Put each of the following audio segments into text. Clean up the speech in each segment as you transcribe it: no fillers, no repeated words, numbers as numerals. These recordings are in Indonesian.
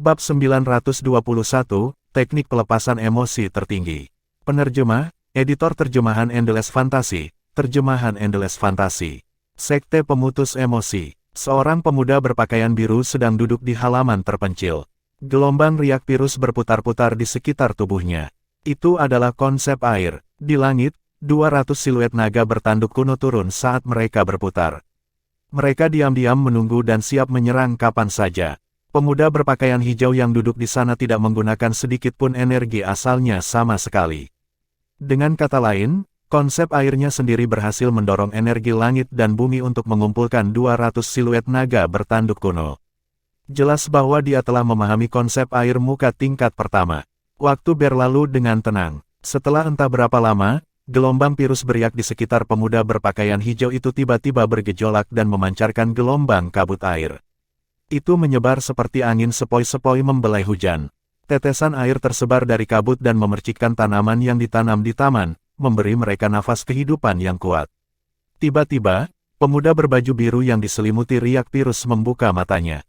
Bab 921, Teknik Pelepasan Emosi Tertinggi. Penerjemah, Editor Terjemahan Endless Fantasy, Terjemahan Endless Fantasy. Sekte Pemutus Emosi. Seorang pemuda berpakaian biru sedang duduk di halaman terpencil. Gelombang riak virus berputar-putar di sekitar tubuhnya. Itu adalah konsep air. Di langit, 200 siluet naga bertanduk kuno turun saat mereka berputar. Mereka diam-diam menunggu dan siap menyerang kapan saja. Pemuda berpakaian hijau yang duduk di sana tidak menggunakan sedikit pun energi asalnya sama sekali. Dengan kata lain, konsep airnya sendiri berhasil mendorong energi langit dan bumi untuk mengumpulkan 200 siluet naga bertanduk kuno. Jelas bahwa dia telah memahami konsep air muka tingkat pertama. Waktu berlalu dengan tenang. Setelah entah berapa lama, gelombang virus beriak di sekitar pemuda berpakaian hijau itu tiba-tiba bergejolak dan memancarkan gelombang kabut air. Itu menyebar seperti angin sepoi-sepoi membelai hujan. Tetesan air tersebar dari kabut dan memercikkan tanaman yang ditanam di taman, memberi mereka nafas kehidupan yang kuat. Tiba-tiba, pemuda berbaju biru yang diselimuti riak virus membuka matanya.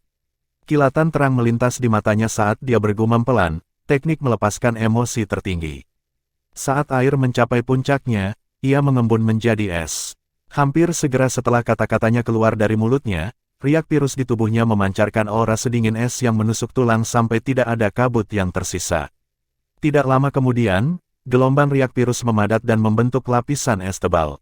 Kilatan terang melintas di matanya saat dia bergumam pelan, teknik melepaskan emosi tertinggi. Saat air mencapai puncaknya, ia mengembun menjadi es. Hampir segera setelah kata-katanya keluar dari mulutnya, riak virus di tubuhnya memancarkan aura sedingin es yang menusuk tulang sampai tidak ada kabut yang tersisa. Tidak lama kemudian, gelombang riak virus memadat dan membentuk lapisan es tebal.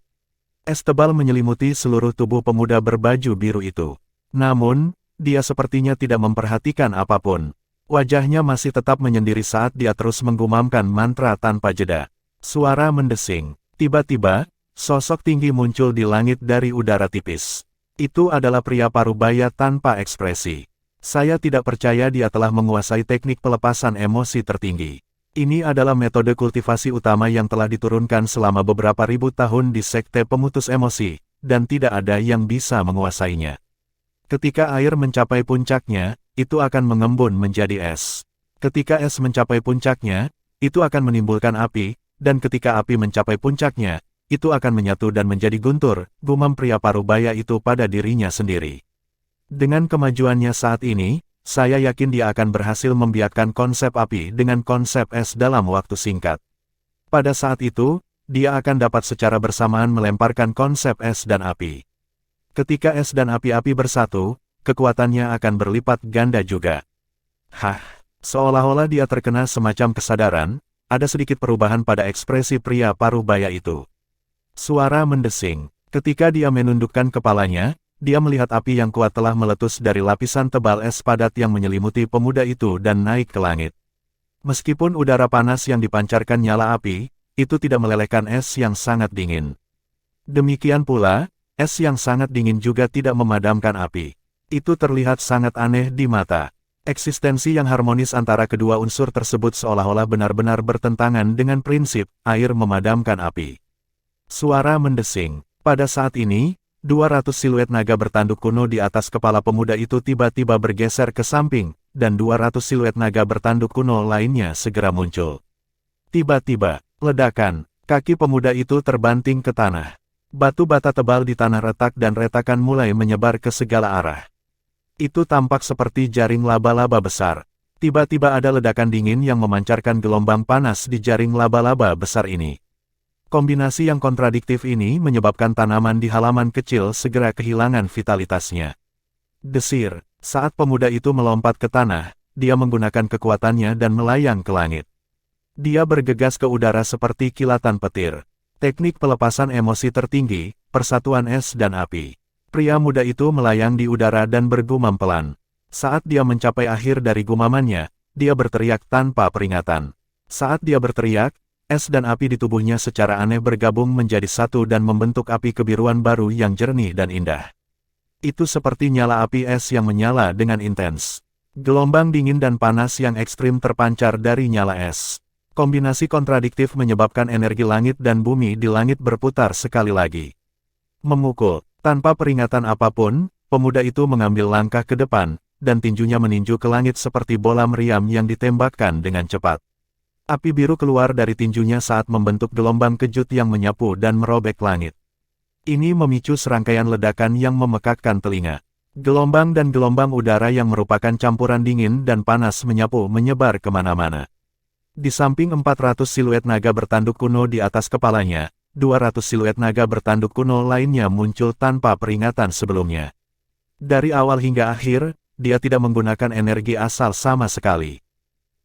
Es tebal menyelimuti seluruh tubuh pemuda berbaju biru itu. Namun, dia sepertinya tidak memperhatikan apapun. Wajahnya masih tetap menyendiri saat dia terus menggumamkan mantra tanpa jeda. Suara mendesing. Tiba-tiba, sosok tinggi muncul di langit dari udara tipis. Itu adalah pria parubaya tanpa ekspresi. Saya tidak percaya dia telah menguasai teknik pelepasan emosi tertinggi. Ini adalah metode kultivasi utama yang telah diturunkan selama beberapa ribu tahun di Sekte Pemutus Emosi, dan tidak ada yang bisa menguasainya. Ketika air mencapai puncaknya, itu akan mengembun menjadi es. Ketika es mencapai puncaknya, itu akan menimbulkan api, dan ketika api mencapai puncaknya, itu akan menyatu dan menjadi guntur, gumam pria parubaya itu pada dirinya sendiri. Dengan kemajuannya saat ini, saya yakin dia akan berhasil membiakkan konsep api dengan konsep es dalam waktu singkat. Pada saat itu, dia akan dapat secara bersamaan melemparkan konsep es dan api. Ketika es dan api-api bersatu, kekuatannya akan berlipat ganda juga. Hah, seolah-olah dia terkena semacam kesadaran, ada sedikit perubahan pada ekspresi pria parubaya itu. Suara mendesing. Ketika dia menundukkan kepalanya, dia melihat api yang kuat telah meletus dari lapisan tebal es padat yang menyelimuti pemuda itu dan naik ke langit. Meskipun udara panas yang dipancarkan nyala api, itu tidak melelehkan es yang sangat dingin. Demikian pula, es yang sangat dingin juga tidak memadamkan api. Itu terlihat sangat aneh di mata. Eksistensi yang harmonis antara kedua unsur tersebut seolah-olah benar-benar bertentangan dengan prinsip air memadamkan api. Suara mendesing. Pada saat ini, 200 siluet naga bertanduk kuno di atas kepala pemuda itu tiba-tiba bergeser ke samping, dan 200 siluet naga bertanduk kuno lainnya segera muncul. Tiba-tiba, ledakan, kaki pemuda itu terbanting ke tanah. Batu bata tebal di tanah retak dan retakan mulai menyebar ke segala arah. Itu tampak seperti jaring laba-laba besar. Tiba-tiba ada ledakan dingin yang memancarkan gelombang panas di jaring laba-laba besar ini. Kombinasi yang kontradiktif ini menyebabkan tanaman di halaman kecil segera kehilangan vitalitasnya. Desir, saat pemuda itu melompat ke tanah, dia menggunakan kekuatannya dan melayang ke langit. Dia bergegas ke udara seperti kilatan petir. Teknik pelepasan emosi tertinggi, persatuan es dan api. Pria muda itu melayang di udara dan bergumam pelan. Saat dia mencapai akhir dari gumamannya, dia berteriak tanpa peringatan. Saat dia berteriak, es dan api di tubuhnya secara aneh bergabung menjadi satu dan membentuk api kebiruan baru yang jernih dan indah. Itu seperti nyala api es yang menyala dengan intens. Gelombang dingin dan panas yang ekstrim terpancar dari nyala es. Kombinasi kontradiktif menyebabkan energi langit dan bumi di langit berputar sekali lagi. Memukul, tanpa peringatan apapun, pemuda itu mengambil langkah ke depan, dan tinjunya meninju ke langit seperti bola meriam yang ditembakkan dengan cepat. Api biru keluar dari tinjunya saat membentuk gelombang kejut yang menyapu dan merobek langit. Ini memicu serangkaian ledakan yang memekakkan telinga. Gelombang dan gelombang udara yang merupakan campuran dingin dan panas menyapu menyebar kemana-mana. Di samping 400 siluet naga bertanduk kuno di atas kepalanya, 200 siluet naga bertanduk kuno lainnya muncul tanpa peringatan sebelumnya. Dari awal hingga akhir, dia tidak menggunakan energi asal sama sekali.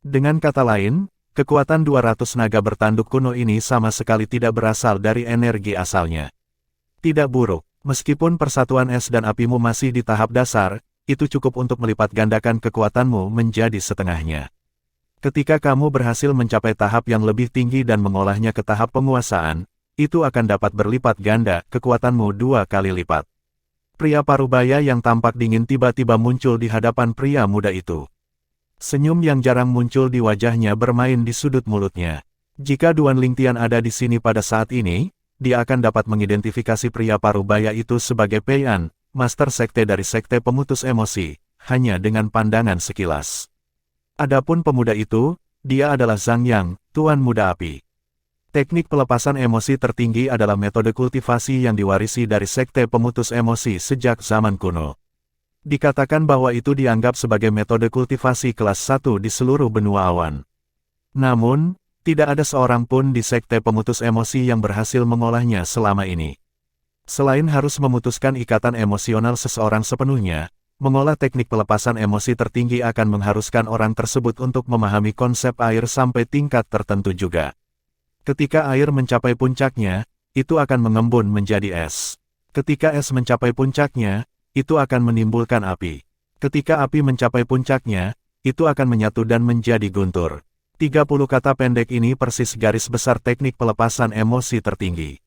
Dengan kata lain, kekuatan 200 naga bertanduk kuno ini sama sekali tidak berasal dari energi asalnya. Tidak buruk, meskipun persatuan es dan apimu masih di tahap dasar, itu cukup untuk melipat gandakan kekuatanmu menjadi setengahnya. Ketika kamu berhasil mencapai tahap yang lebih tinggi dan mengolahnya ke tahap penguasaan, itu akan dapat berlipat ganda kekuatanmu 2 kali lipat. Pria parubaya yang tampak dingin tiba-tiba muncul di hadapan pria muda itu. Senyum yang jarang muncul di wajahnya bermain di sudut mulutnya. Jika Duan Lingtian ada di sini pada saat ini, dia akan dapat mengidentifikasi pria parubaya itu sebagai Pei An, master sekte dari sekte pemutus emosi, hanya dengan pandangan sekilas. Adapun pemuda itu, dia adalah Zhang Yang, Tuan Muda Api. Teknik pelepasan emosi tertinggi adalah metode kultivasi yang diwarisi dari sekte pemutus emosi sejak zaman kuno. Dikatakan bahwa itu dianggap sebagai metode kultivasi kelas 1 di seluruh benua awan. Namun, tidak ada seorang pun di sekte pemutus emosi yang berhasil mengolahnya selama ini. Selain harus memutuskan ikatan emosional seseorang sepenuhnya, mengolah teknik pelepasan emosi tertinggi akan mengharuskan orang tersebut untuk memahami konsep air sampai tingkat tertentu juga. Ketika air mencapai puncaknya, itu akan mengembun menjadi es. Ketika es mencapai puncaknya, itu akan menimbulkan api. Ketika api mencapai puncaknya, itu akan menyatu dan menjadi guntur. 30 kata pendek ini persis garis besar teknik pelepasan emosi tertinggi.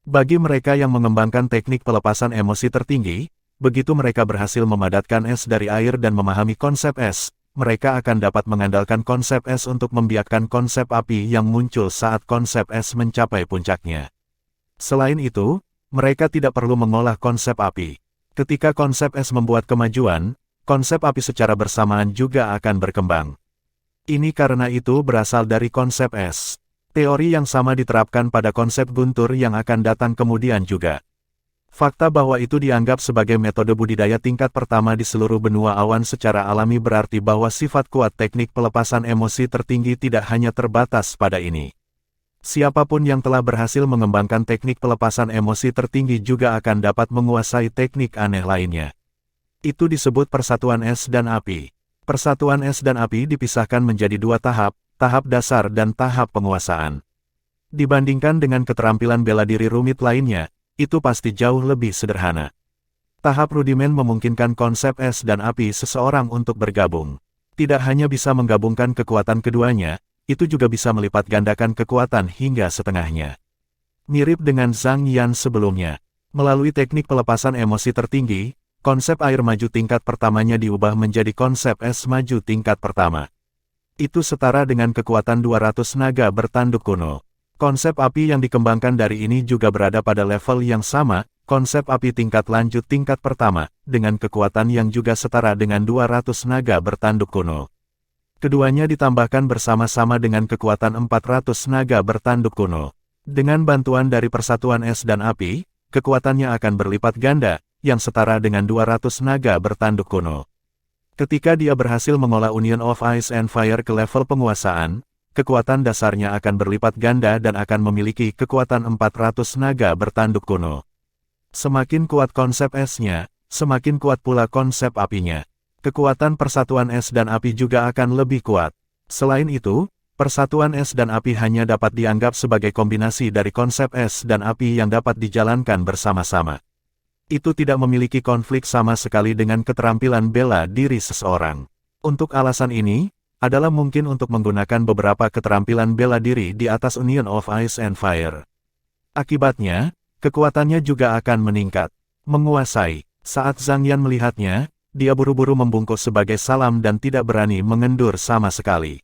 Bagi mereka yang mengembangkan teknik pelepasan emosi tertinggi, begitu mereka berhasil memadatkan es dari air dan memahami konsep es, mereka akan dapat mengandalkan konsep es untuk membiakkan konsep api yang muncul saat konsep es mencapai puncaknya. Selain itu, mereka tidak perlu mengolah konsep api. Ketika konsep es membuat kemajuan, konsep api secara bersamaan juga akan berkembang. Ini karena itu berasal dari konsep es. Teori yang sama diterapkan pada konsep guntur yang akan datang kemudian juga. Fakta bahwa itu dianggap sebagai metode budidaya tingkat pertama di seluruh benua awan secara alami berarti bahwa sifat kuat teknik pelepasan emosi tertinggi tidak hanya terbatas pada ini. Siapapun yang telah berhasil mengembangkan teknik pelepasan emosi tertinggi juga akan dapat menguasai teknik aneh lainnya. Itu disebut persatuan es dan api. Persatuan es dan api dipisahkan menjadi 2 tahap, tahap dasar dan tahap penguasaan. Dibandingkan dengan keterampilan bela diri rumit lainnya, itu pasti jauh lebih sederhana. Tahap rudimen memungkinkan konsep es dan api seseorang untuk bergabung. Tidak hanya bisa menggabungkan kekuatan keduanya, itu juga bisa melipat gandakan kekuatan hingga setengahnya. Mirip dengan Zhang Yan sebelumnya. Melalui teknik pelepasan emosi tertinggi, konsep air maju tingkat pertamanya diubah menjadi konsep es maju tingkat pertama. Itu setara dengan kekuatan 200 naga bertanduk kuno. Konsep api yang dikembangkan dari ini juga berada pada level yang sama, konsep api tingkat lanjut tingkat pertama, dengan kekuatan yang juga setara dengan 200 naga bertanduk kuno. Keduanya ditambahkan bersama-sama dengan kekuatan 400 naga bertanduk kuno. Dengan bantuan dari persatuan es dan api, kekuatannya akan berlipat ganda, yang setara dengan 200 naga bertanduk kuno. Ketika dia berhasil mengolah Union of Ice and Fire ke level penguasaan, kekuatan dasarnya akan berlipat ganda dan akan memiliki kekuatan 400 naga bertanduk kuno. Semakin kuat konsep esnya, semakin kuat pula konsep apinya. Kekuatan persatuan es dan api juga akan lebih kuat. Selain itu, persatuan es dan api hanya dapat dianggap sebagai kombinasi dari konsep es dan api yang dapat dijalankan bersama-sama. Itu tidak memiliki konflik sama sekali dengan keterampilan bela diri seseorang. Untuk alasan ini, adalah mungkin untuk menggunakan beberapa keterampilan bela diri di atas Union of Ice and Fire. Akibatnya, kekuatannya juga akan meningkat. Menguasai. Saat Zhang Yan melihatnya, dia buru-buru membungkuk sebagai salam dan tidak berani mengendur sama sekali.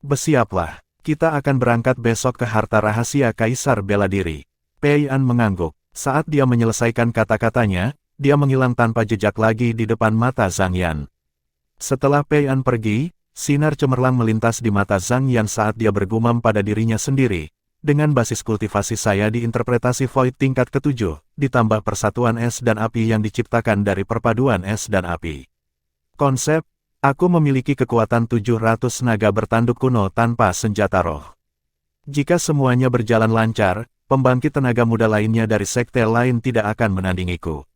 Bersiaplah, kita akan berangkat besok ke harta rahasia Kaisar Bela Diri. Pei An mengangguk. Saat dia menyelesaikan kata-katanya, dia menghilang tanpa jejak lagi di depan mata Zhang Yan. Setelah Pei An pergi, sinar cemerlang melintas di mata Zhang Yan saat dia bergumam pada dirinya sendiri, Dengan basis kultivasi saya di interpretasi Void tingkat ke-7, ditambah persatuan es dan api yang diciptakan dari perpaduan es dan api. Konsep, aku memiliki kekuatan 700 naga bertanduk kuno tanpa senjata roh. Jika semuanya berjalan lancar, pembangkit tenaga muda lainnya dari sekte lain tidak akan menandingiku.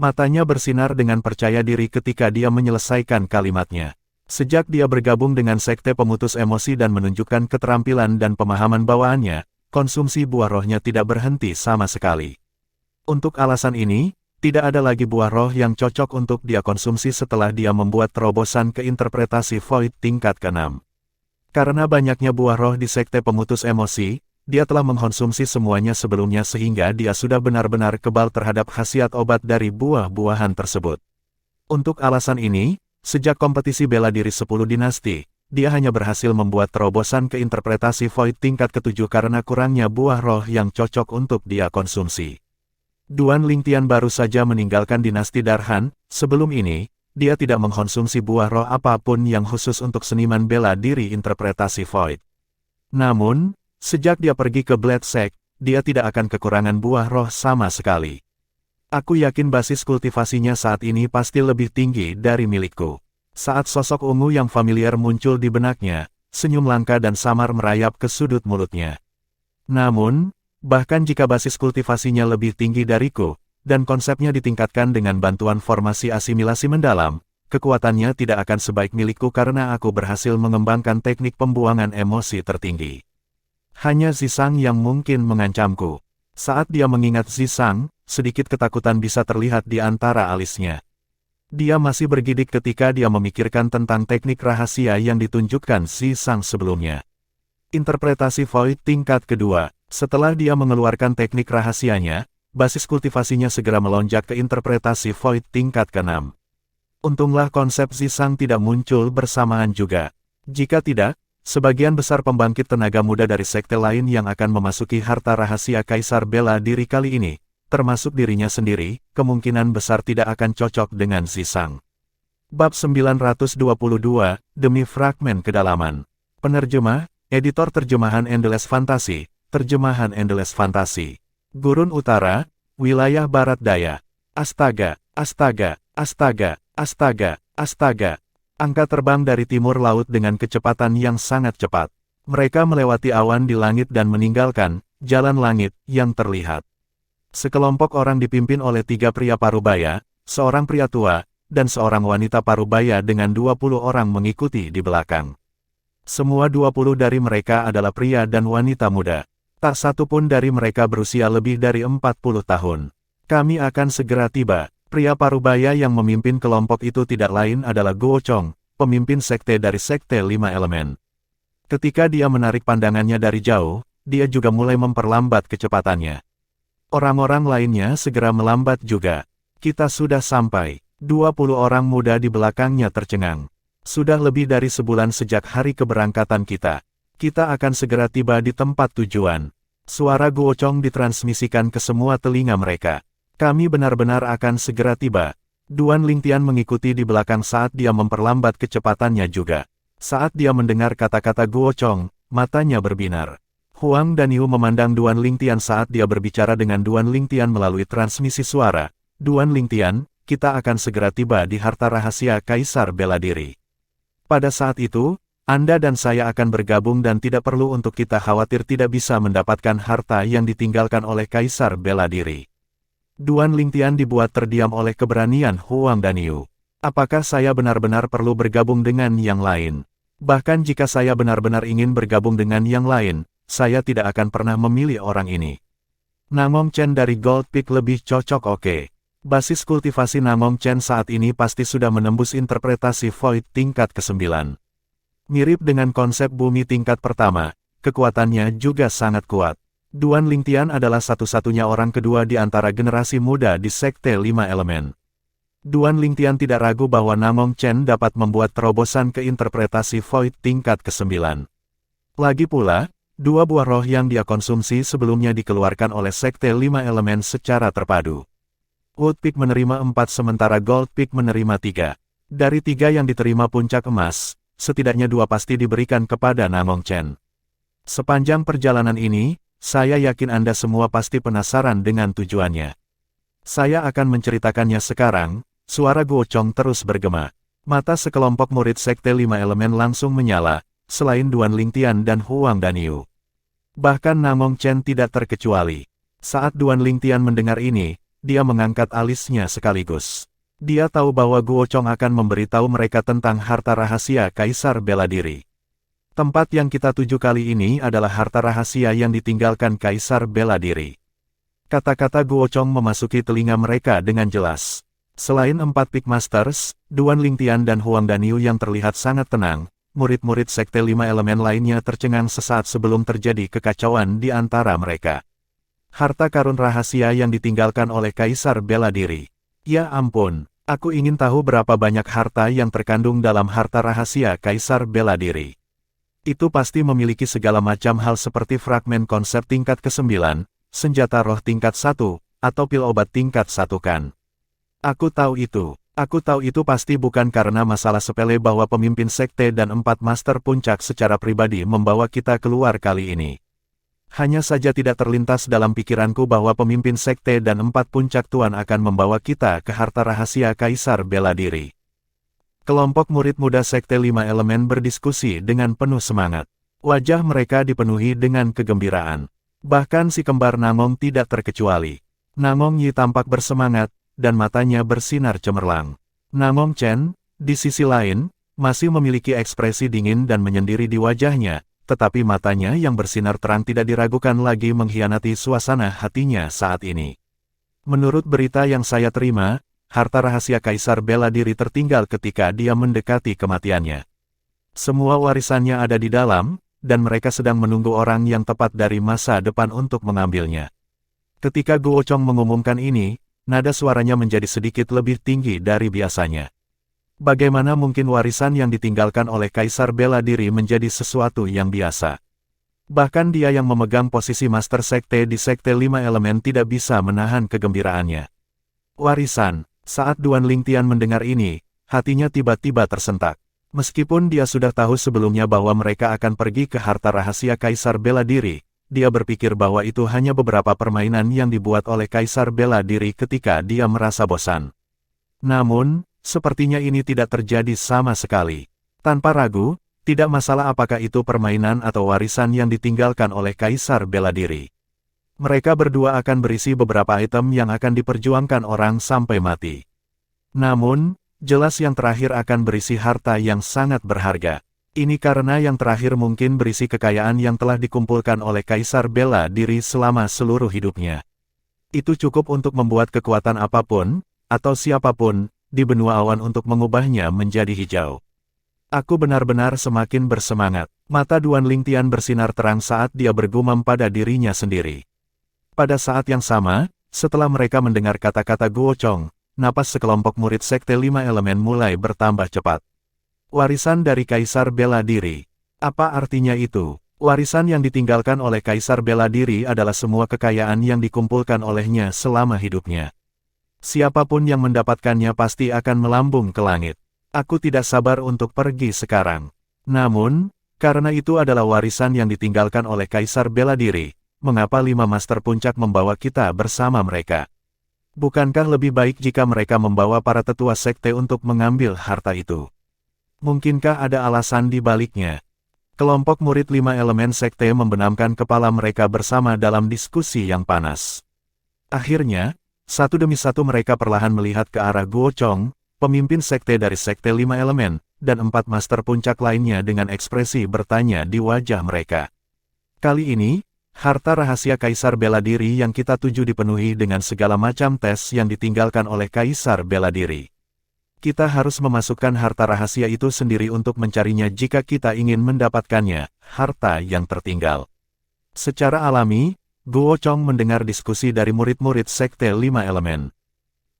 Matanya bersinar dengan percaya diri ketika dia menyelesaikan kalimatnya. Sejak dia bergabung dengan sekte pemutus emosi dan menunjukkan keterampilan dan pemahaman bawaannya, konsumsi buah rohnya tidak berhenti sama sekali. Untuk alasan ini, tidak ada lagi buah roh yang cocok untuk dia konsumsi setelah dia membuat terobosan ke interpretasi Void tingkat ke-6. Karena banyaknya buah roh di sekte pemutus emosi, dia telah mengkonsumsi semuanya sebelumnya sehingga dia sudah benar-benar kebal terhadap khasiat obat dari buah-buahan tersebut. Untuk alasan ini, sejak kompetisi bela diri 10 dinasti, dia hanya berhasil membuat terobosan ke interpretasi Void tingkat ke-7 karena kurangnya buah roh yang cocok untuk dia konsumsi. Duan Lingtian baru saja meninggalkan dinasti Darhan, sebelum ini, dia tidak mengkonsumsi buah roh apapun yang khusus untuk seniman bela diri interpretasi Void. Namun, sejak dia pergi ke Blade Sect, dia tidak akan kekurangan buah roh sama sekali. Aku yakin basis kultivasinya saat ini pasti lebih tinggi dari milikku. Saat sosok ungu yang familiar muncul di benaknya, senyum langka dan samar merayap ke sudut mulutnya. Namun, bahkan jika basis kultivasinya lebih tinggi dariku, dan konsepnya ditingkatkan dengan bantuan formasi asimilasi mendalam, kekuatannya tidak akan sebaik milikku karena aku berhasil mengembangkan teknik pembuangan emosi tertinggi. Hanya Zisang yang mungkin mengancamku. Saat dia mengingat Zisang, sedikit ketakutan bisa terlihat di antara alisnya. Dia masih bergidik ketika dia memikirkan tentang teknik rahasia yang ditunjukkan Zisang sebelumnya. Interpretasi Void tingkat kedua, setelah dia mengeluarkan teknik rahasianya, basis kultivasinya segera melonjak ke interpretasi Void tingkat ke-6. Untunglah konsep Zisang tidak muncul bersamaan juga. Jika tidak, sebagian besar pembangkit tenaga muda dari sekte lain yang akan memasuki harta rahasia Kaisar Bela Diri kali ini, termasuk dirinya sendiri, kemungkinan besar tidak akan cocok dengan Zisang. Bab 922, Demi Fragmen Kedalaman. Penerjemah, Editor Terjemahan Endless Fantasy, Terjemahan Endless Fantasy. Gurun Utara, Wilayah Barat Daya. Astaga, astaga, astaga, astaga, astaga. Angka terbang dari timur laut dengan kecepatan yang sangat cepat. Mereka melewati awan di langit dan meninggalkan jalan langit yang terlihat. Sekelompok orang dipimpin oleh 3 pria parubaya, seorang pria tua, dan seorang wanita parubaya dengan 20 orang mengikuti di belakang. Semua 20 dari mereka adalah pria dan wanita muda. Tak satu pun dari mereka berusia lebih dari 40 tahun. Kami akan segera tiba. Pria parubaya yang memimpin kelompok itu tidak lain adalah Guo Chong, pemimpin sekte dari Sekte 5 Elemen. Ketika dia menarik pandangannya dari jauh, dia juga mulai memperlambat kecepatannya. Orang-orang lainnya segera melambat juga. Kita sudah sampai. 20 orang muda di belakangnya tercengang. Sudah lebih dari sebulan sejak hari keberangkatan kita. Kita akan segera tiba di tempat tujuan. Suara Guo Chong ditransmisikan ke semua telinga mereka. Kami benar-benar akan segera tiba. Duan Lingtian mengikuti di belakang saat dia memperlambat kecepatannya juga. Saat dia mendengar kata-kata Guo Chong, matanya berbinar. Huang Danyu memandang Duan Lingtian saat dia berbicara dengan Duan Lingtian melalui transmisi suara. Duan Lingtian, kita akan segera tiba di harta rahasia Kaisar Bela Diri. Pada saat itu, Anda dan saya akan bergabung dan tidak perlu untuk kita khawatir tidak bisa mendapatkan harta yang ditinggalkan oleh Kaisar Bela Diri. Duan Lingtian dibuat terdiam oleh keberanian Huang Danyu. Apakah saya benar-benar perlu bergabung dengan yang lain? Bahkan jika saya benar-benar ingin bergabung dengan yang lain, saya tidak akan pernah memilih orang ini. Namong Chen dari Gold Peak lebih cocok oke. Basis kultivasi Namong Chen saat ini pasti sudah menembus interpretasi Void tingkat ke-9. Mirip dengan konsep bumi tingkat pertama, kekuatannya juga sangat kuat. Duan Lingtian adalah satu-satunya orang kedua di antara generasi muda di Sekte 5 Elemen. Duan Lingtian tidak ragu bahwa Namong Chen dapat membuat terobosan ke interpretasi Void tingkat ke-9. Lagi pula, 2 buah roh yang dia konsumsi sebelumnya dikeluarkan oleh Sekte 5 Elemen secara terpadu. Wood Peak menerima 4 sementara Gold Peak menerima 3. Dari 3 yang diterima puncak emas, setidaknya 2 pasti diberikan kepada Namong Chen. Sepanjang perjalanan ini, saya yakin Anda semua pasti penasaran dengan tujuannya. Saya akan menceritakannya sekarang. Suara Guo Chong terus bergema. Mata sekelompok murid Sekte Lima Elemen langsung menyala, selain Duan Lingtian dan Huang Danyu. Bahkan Namong Chen tidak terkecuali. Saat Duan Lingtian mendengar ini, dia mengangkat alisnya sekaligus. Dia tahu bahwa Guo Chong akan memberitahu mereka tentang harta rahasia Kaisar Bela Diri. Tempat yang kita tuju kali ini adalah harta rahasia yang ditinggalkan Kaisar Bela Diri. Kata-kata Guo Chong memasuki telinga mereka dengan jelas. Selain 4 Peak Masters, Duan Lingtian dan Huang Danyu yang terlihat sangat tenang, murid-murid Sekte Lima Elemen lainnya tercengang sesaat sebelum terjadi kekacauan di antara mereka. Harta karun rahasia yang ditinggalkan oleh Kaisar Bela Diri. Ya ampun, aku ingin tahu berapa banyak harta yang terkandung dalam harta rahasia Kaisar Bela Diri. Itu pasti memiliki segala macam hal seperti fragmen konsep tingkat ke-9, senjata roh tingkat 1, atau pil obat tingkat 1 kan. Aku tahu itu. Aku tahu itu pasti bukan karena masalah sepele bahwa pemimpin sekte dan 4 master puncak secara pribadi membawa kita keluar kali ini. Hanya saja tidak terlintas dalam pikiranku bahwa pemimpin sekte dan 4 puncak tuan akan membawa kita ke harta rahasia Kaisar Bela Diri. Kelompok murid muda Sekte Lima Elemen berdiskusi dengan penuh semangat. Wajah mereka dipenuhi dengan kegembiraan. Bahkan si kembar Namong tidak terkecuali. Namong Yi tampak bersemangat, dan matanya bersinar cemerlang. Namong Chen, di sisi lain, masih memiliki ekspresi dingin dan menyendiri di wajahnya, tetapi matanya yang bersinar terang tidak diragukan lagi mengkhianati suasana hatinya saat ini. Menurut berita yang saya terima, harta rahasia Kaisar Bela Diri tertinggal ketika dia mendekati kematiannya. Semua warisannya ada di dalam, dan mereka sedang menunggu orang yang tepat dari masa depan untuk mengambilnya. Ketika Guo Chong mengumumkan ini, nada suaranya menjadi sedikit lebih tinggi dari biasanya. Bagaimana mungkin warisan yang ditinggalkan oleh Kaisar Bela Diri menjadi sesuatu yang biasa? Bahkan dia yang memegang posisi Master Sekte di Sekte Lima Elemen tidak bisa menahan kegembiraannya. Warisan. Saat Duan Lingtian mendengar ini, hatinya tiba-tiba tersentak. Meskipun dia sudah tahu sebelumnya bahwa mereka akan pergi ke harta rahasia Kaisar Bela Diri, dia berpikir bahwa itu hanya beberapa permainan yang dibuat oleh Kaisar Bela Diri ketika dia merasa bosan. Namun, sepertinya ini tidak terjadi sama sekali. Tanpa ragu, tidak masalah apakah itu permainan atau warisan yang ditinggalkan oleh Kaisar Bela Diri. Mereka berdua akan berisi beberapa item yang akan diperjuangkan orang sampai mati. Namun, jelas yang terakhir akan berisi harta yang sangat berharga. Ini karena yang terakhir mungkin berisi kekayaan yang telah dikumpulkan oleh Kaisar Bela Diri selama seluruh hidupnya. Itu cukup untuk membuat kekuatan apapun, atau siapapun, di benua awan untuk mengubahnya menjadi hijau. Aku benar-benar semakin bersemangat. Mata Duan Lingtian bersinar terang saat dia bergumam pada dirinya sendiri. Pada saat yang sama, setelah mereka mendengar kata-kata Guo Chong, napas sekelompok murid Sekte Lima Elemen mulai bertambah cepat. Warisan dari Kaisar Bela Diri. Apa artinya itu? Warisan yang ditinggalkan oleh Kaisar Bela Diri adalah semua kekayaan yang dikumpulkan olehnya selama hidupnya. Siapapun yang mendapatkannya pasti akan melambung ke langit. Aku tidak sabar untuk pergi sekarang. Namun, karena itu adalah warisan yang ditinggalkan oleh Kaisar Bela Diri, mengapa 5 Master Puncak membawa kita bersama mereka? Bukankah lebih baik jika mereka membawa para tetua sekte untuk mengambil harta itu? Mungkinkah ada alasan di baliknya? Kelompok murid 5 elemen sekte membenamkan kepala mereka bersama dalam diskusi yang panas. Akhirnya, satu demi satu mereka perlahan melihat ke arah Guo Chong, pemimpin sekte dari Sekte 5 Elemen, dan 4 Master Puncak lainnya dengan ekspresi bertanya di wajah mereka. Kali ini, harta rahasia Kaisar Bela Diri yang kita tuju dipenuhi dengan segala macam tes yang ditinggalkan oleh Kaisar Bela Diri. Kita harus memasukkan harta rahasia itu sendiri untuk mencarinya jika kita ingin mendapatkannya, harta yang tertinggal. Secara alami, Guo Chong mendengar diskusi dari murid-murid Sekte 5 Elemen.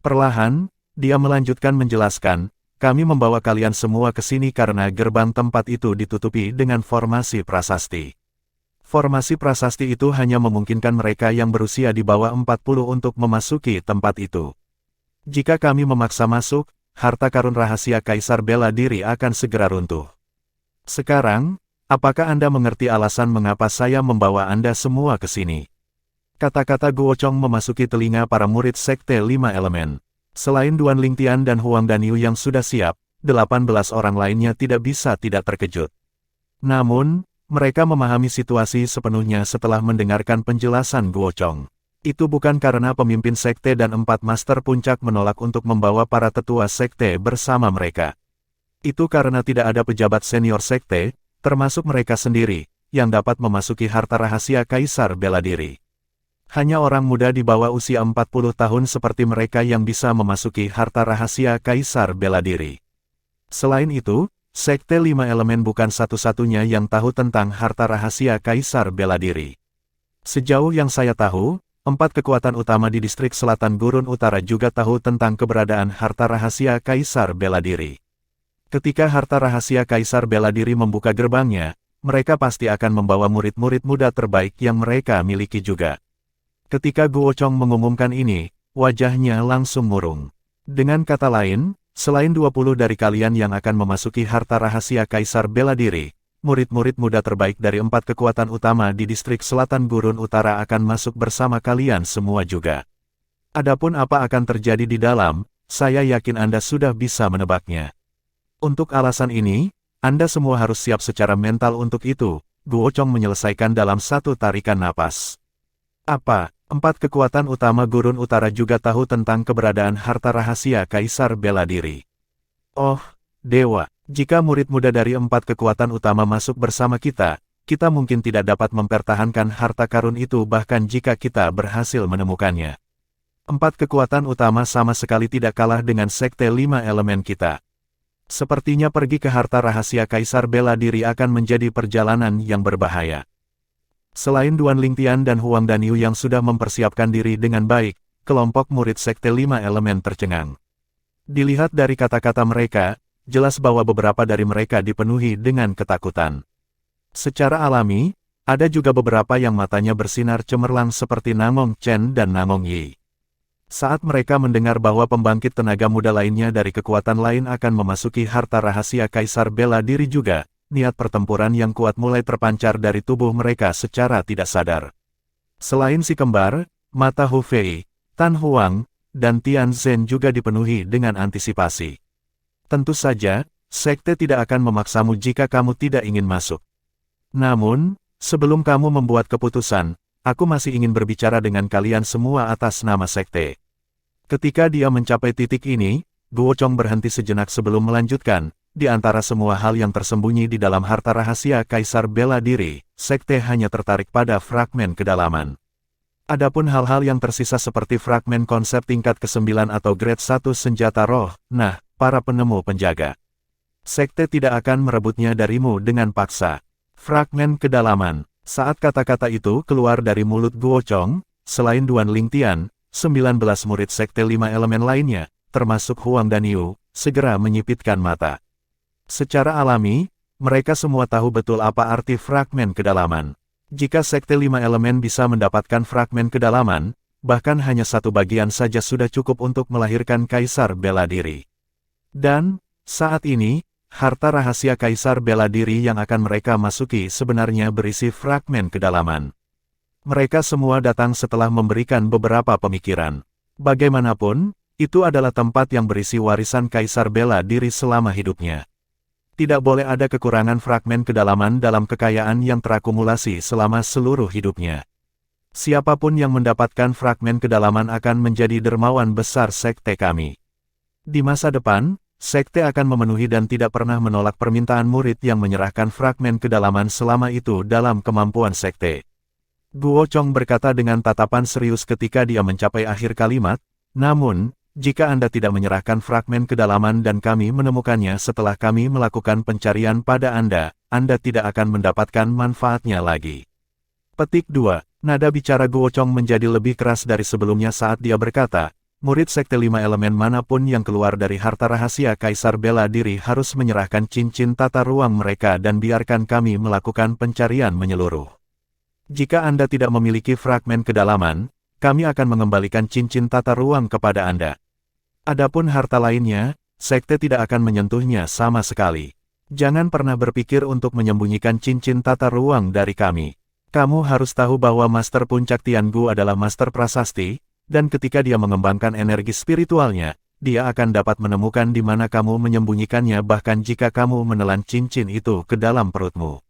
Perlahan, dia melanjutkan menjelaskan, kami membawa kalian semua ke sini karena gerbang tempat itu ditutupi dengan formasi prasasti. Formasi prasasti itu hanya memungkinkan mereka yang berusia di bawah 40 untuk memasuki tempat itu. Jika kami memaksa masuk, harta karun rahasia Kaisar Bela Diri akan segera runtuh. Sekarang, apakah Anda mengerti alasan mengapa saya membawa Anda semua ke sini? Kata-kata Guo Chong memasuki telinga para murid Sekte Lima Elemen. Selain Duan Lingtian dan Huang Danyu yang sudah siap, 18 orang lainnya tidak bisa tidak terkejut. Namun, mereka memahami situasi sepenuhnya setelah mendengarkan penjelasan Guo Chong. Itu bukan karena pemimpin sekte dan 4 master puncak menolak untuk membawa para tetua sekte bersama mereka. Itu karena tidak ada pejabat senior sekte, termasuk mereka sendiri, yang dapat memasuki harta rahasia Kaisar Bela Diri. Hanya orang muda di bawah usia 40 tahun seperti mereka yang bisa memasuki harta rahasia Kaisar Bela Diri. Selain itu, Sekte Lima Elemen bukan satu-satunya yang tahu tentang harta rahasia Kaisar Bela Diri. Sejauh yang saya tahu, 4 kekuatan utama di distrik selatan Gurun Utara juga tahu tentang keberadaan harta rahasia Kaisar Bela Diri. Ketika harta rahasia Kaisar Bela Diri membuka gerbangnya, mereka pasti akan membawa murid-murid muda terbaik yang mereka miliki juga. Ketika Guo Chong mengumumkan ini, wajahnya langsung murung. Dengan kata lain, selain 20 dari kalian yang akan memasuki harta rahasia Kaisar Bela Diri, murid-murid muda terbaik dari 4 kekuatan utama di distrik selatan Gurun Utara akan masuk bersama kalian semua juga. Adapun apa akan terjadi di dalam, saya yakin Anda sudah bisa menebaknya. Untuk alasan ini, Anda semua harus siap secara mental untuk itu, Guo Chong menyelesaikan dalam satu tarikan napas. Apa? 4 kekuatan utama Gurun Utara juga tahu tentang keberadaan harta rahasia Kaisar Bela Diri. Oh, Dewa, jika murid muda dari 4 kekuatan utama masuk bersama kita mungkin tidak dapat mempertahankan harta karun itu bahkan jika kita berhasil menemukannya. 4 kekuatan utama sama sekali tidak kalah dengan Sekte Lima Elemen kita. Sepertinya pergi ke harta rahasia Kaisar Bela Diri akan menjadi perjalanan yang berbahaya. Selain Duan Lingtian dan Huang Danyu yang sudah mempersiapkan diri dengan baik, kelompok murid Sekte Lima Elemen tercengang. Dilihat dari kata-kata mereka, jelas bahwa beberapa dari mereka dipenuhi dengan ketakutan. Secara alami, ada juga beberapa yang matanya bersinar cemerlang seperti Nangong Chen dan Nangong Yi. Saat mereka mendengar bahwa pembangkit tenaga muda lainnya dari kekuatan lain akan memasuki harta rahasia Kaisar Bela Diri juga, niat pertempuran yang kuat mulai terpancar dari tubuh mereka secara tidak sadar. Selain si kembar, mata Hu Fei, Tan Huang, dan Tian Zhen juga dipenuhi dengan antisipasi. Tentu saja, sekte tidak akan memaksamu jika kamu tidak ingin masuk. Namun, sebelum kamu membuat keputusan, aku masih ingin berbicara dengan kalian semua atas nama sekte. Ketika dia mencapai titik ini, Guo Chong berhenti sejenak sebelum melanjutkan. Di antara semua hal yang tersembunyi di dalam harta rahasia Kaisar Bela Diri, sekte hanya tertarik pada fragmen kedalaman. Adapun hal-hal yang tersisa seperti fragmen konsep tingkat ke-9 atau grade 1 senjata roh, nah, para penemu penjaga. Sekte tidak akan merebutnya darimu dengan paksa. Fragmen kedalaman. Saat kata-kata itu keluar dari mulut Guo Chong, selain Duan Lingtian, 19 murid Sekte Lima Elemen lainnya, termasuk Huang Danyu, segera menyipitkan mata. Secara alami, mereka semua tahu betul apa arti fragmen kedalaman. Jika Sekte Lima Elemen bisa mendapatkan fragmen kedalaman, bahkan hanya satu bagian saja sudah cukup untuk melahirkan Kaisar Bela Diri. Dan, saat ini, harta rahasia Kaisar Bela Diri yang akan mereka masuki sebenarnya berisi fragmen kedalaman. Mereka semua datang setelah memberikan beberapa pemikiran. Bagaimanapun, itu adalah tempat yang berisi warisan Kaisar Bela Diri selama hidupnya. Tidak boleh ada kekurangan fragmen kedalaman dalam kekayaan yang terakumulasi selama seluruh hidupnya. Siapapun yang mendapatkan fragmen kedalaman akan menjadi dermawan besar sekte kami. Di masa depan, sekte akan memenuhi dan tidak pernah menolak permintaan murid yang menyerahkan fragmen kedalaman selama itu dalam kemampuan sekte. Guo Chong berkata dengan tatapan serius ketika dia mencapai akhir kalimat, namun, jika Anda tidak menyerahkan fragmen kedalaman dan kami menemukannya setelah kami melakukan pencarian pada Anda tidak akan mendapatkan manfaatnya lagi. Petik 2. Nada bicara Guo Chong menjadi lebih keras dari sebelumnya saat dia berkata, murid Sekte Lima Elemen manapun yang keluar dari harta rahasia Kaisar Bela Diri harus menyerahkan cincin tata ruang mereka dan biarkan kami melakukan pencarian menyeluruh. Jika Anda tidak memiliki fragmen kedalaman, kami akan mengembalikan cincin tata ruang kepada Anda. Adapun harta lainnya, sekte tidak akan menyentuhnya sama sekali. Jangan pernah berpikir untuk menyembunyikan cincin tata ruang dari kami. Kamu harus tahu bahwa Master Puncak Tiangu adalah Master Prasasti, dan ketika dia mengembangkan energi spiritualnya, dia akan dapat menemukan di mana kamu menyembunyikannya bahkan jika kamu menelan cincin itu ke dalam perutmu.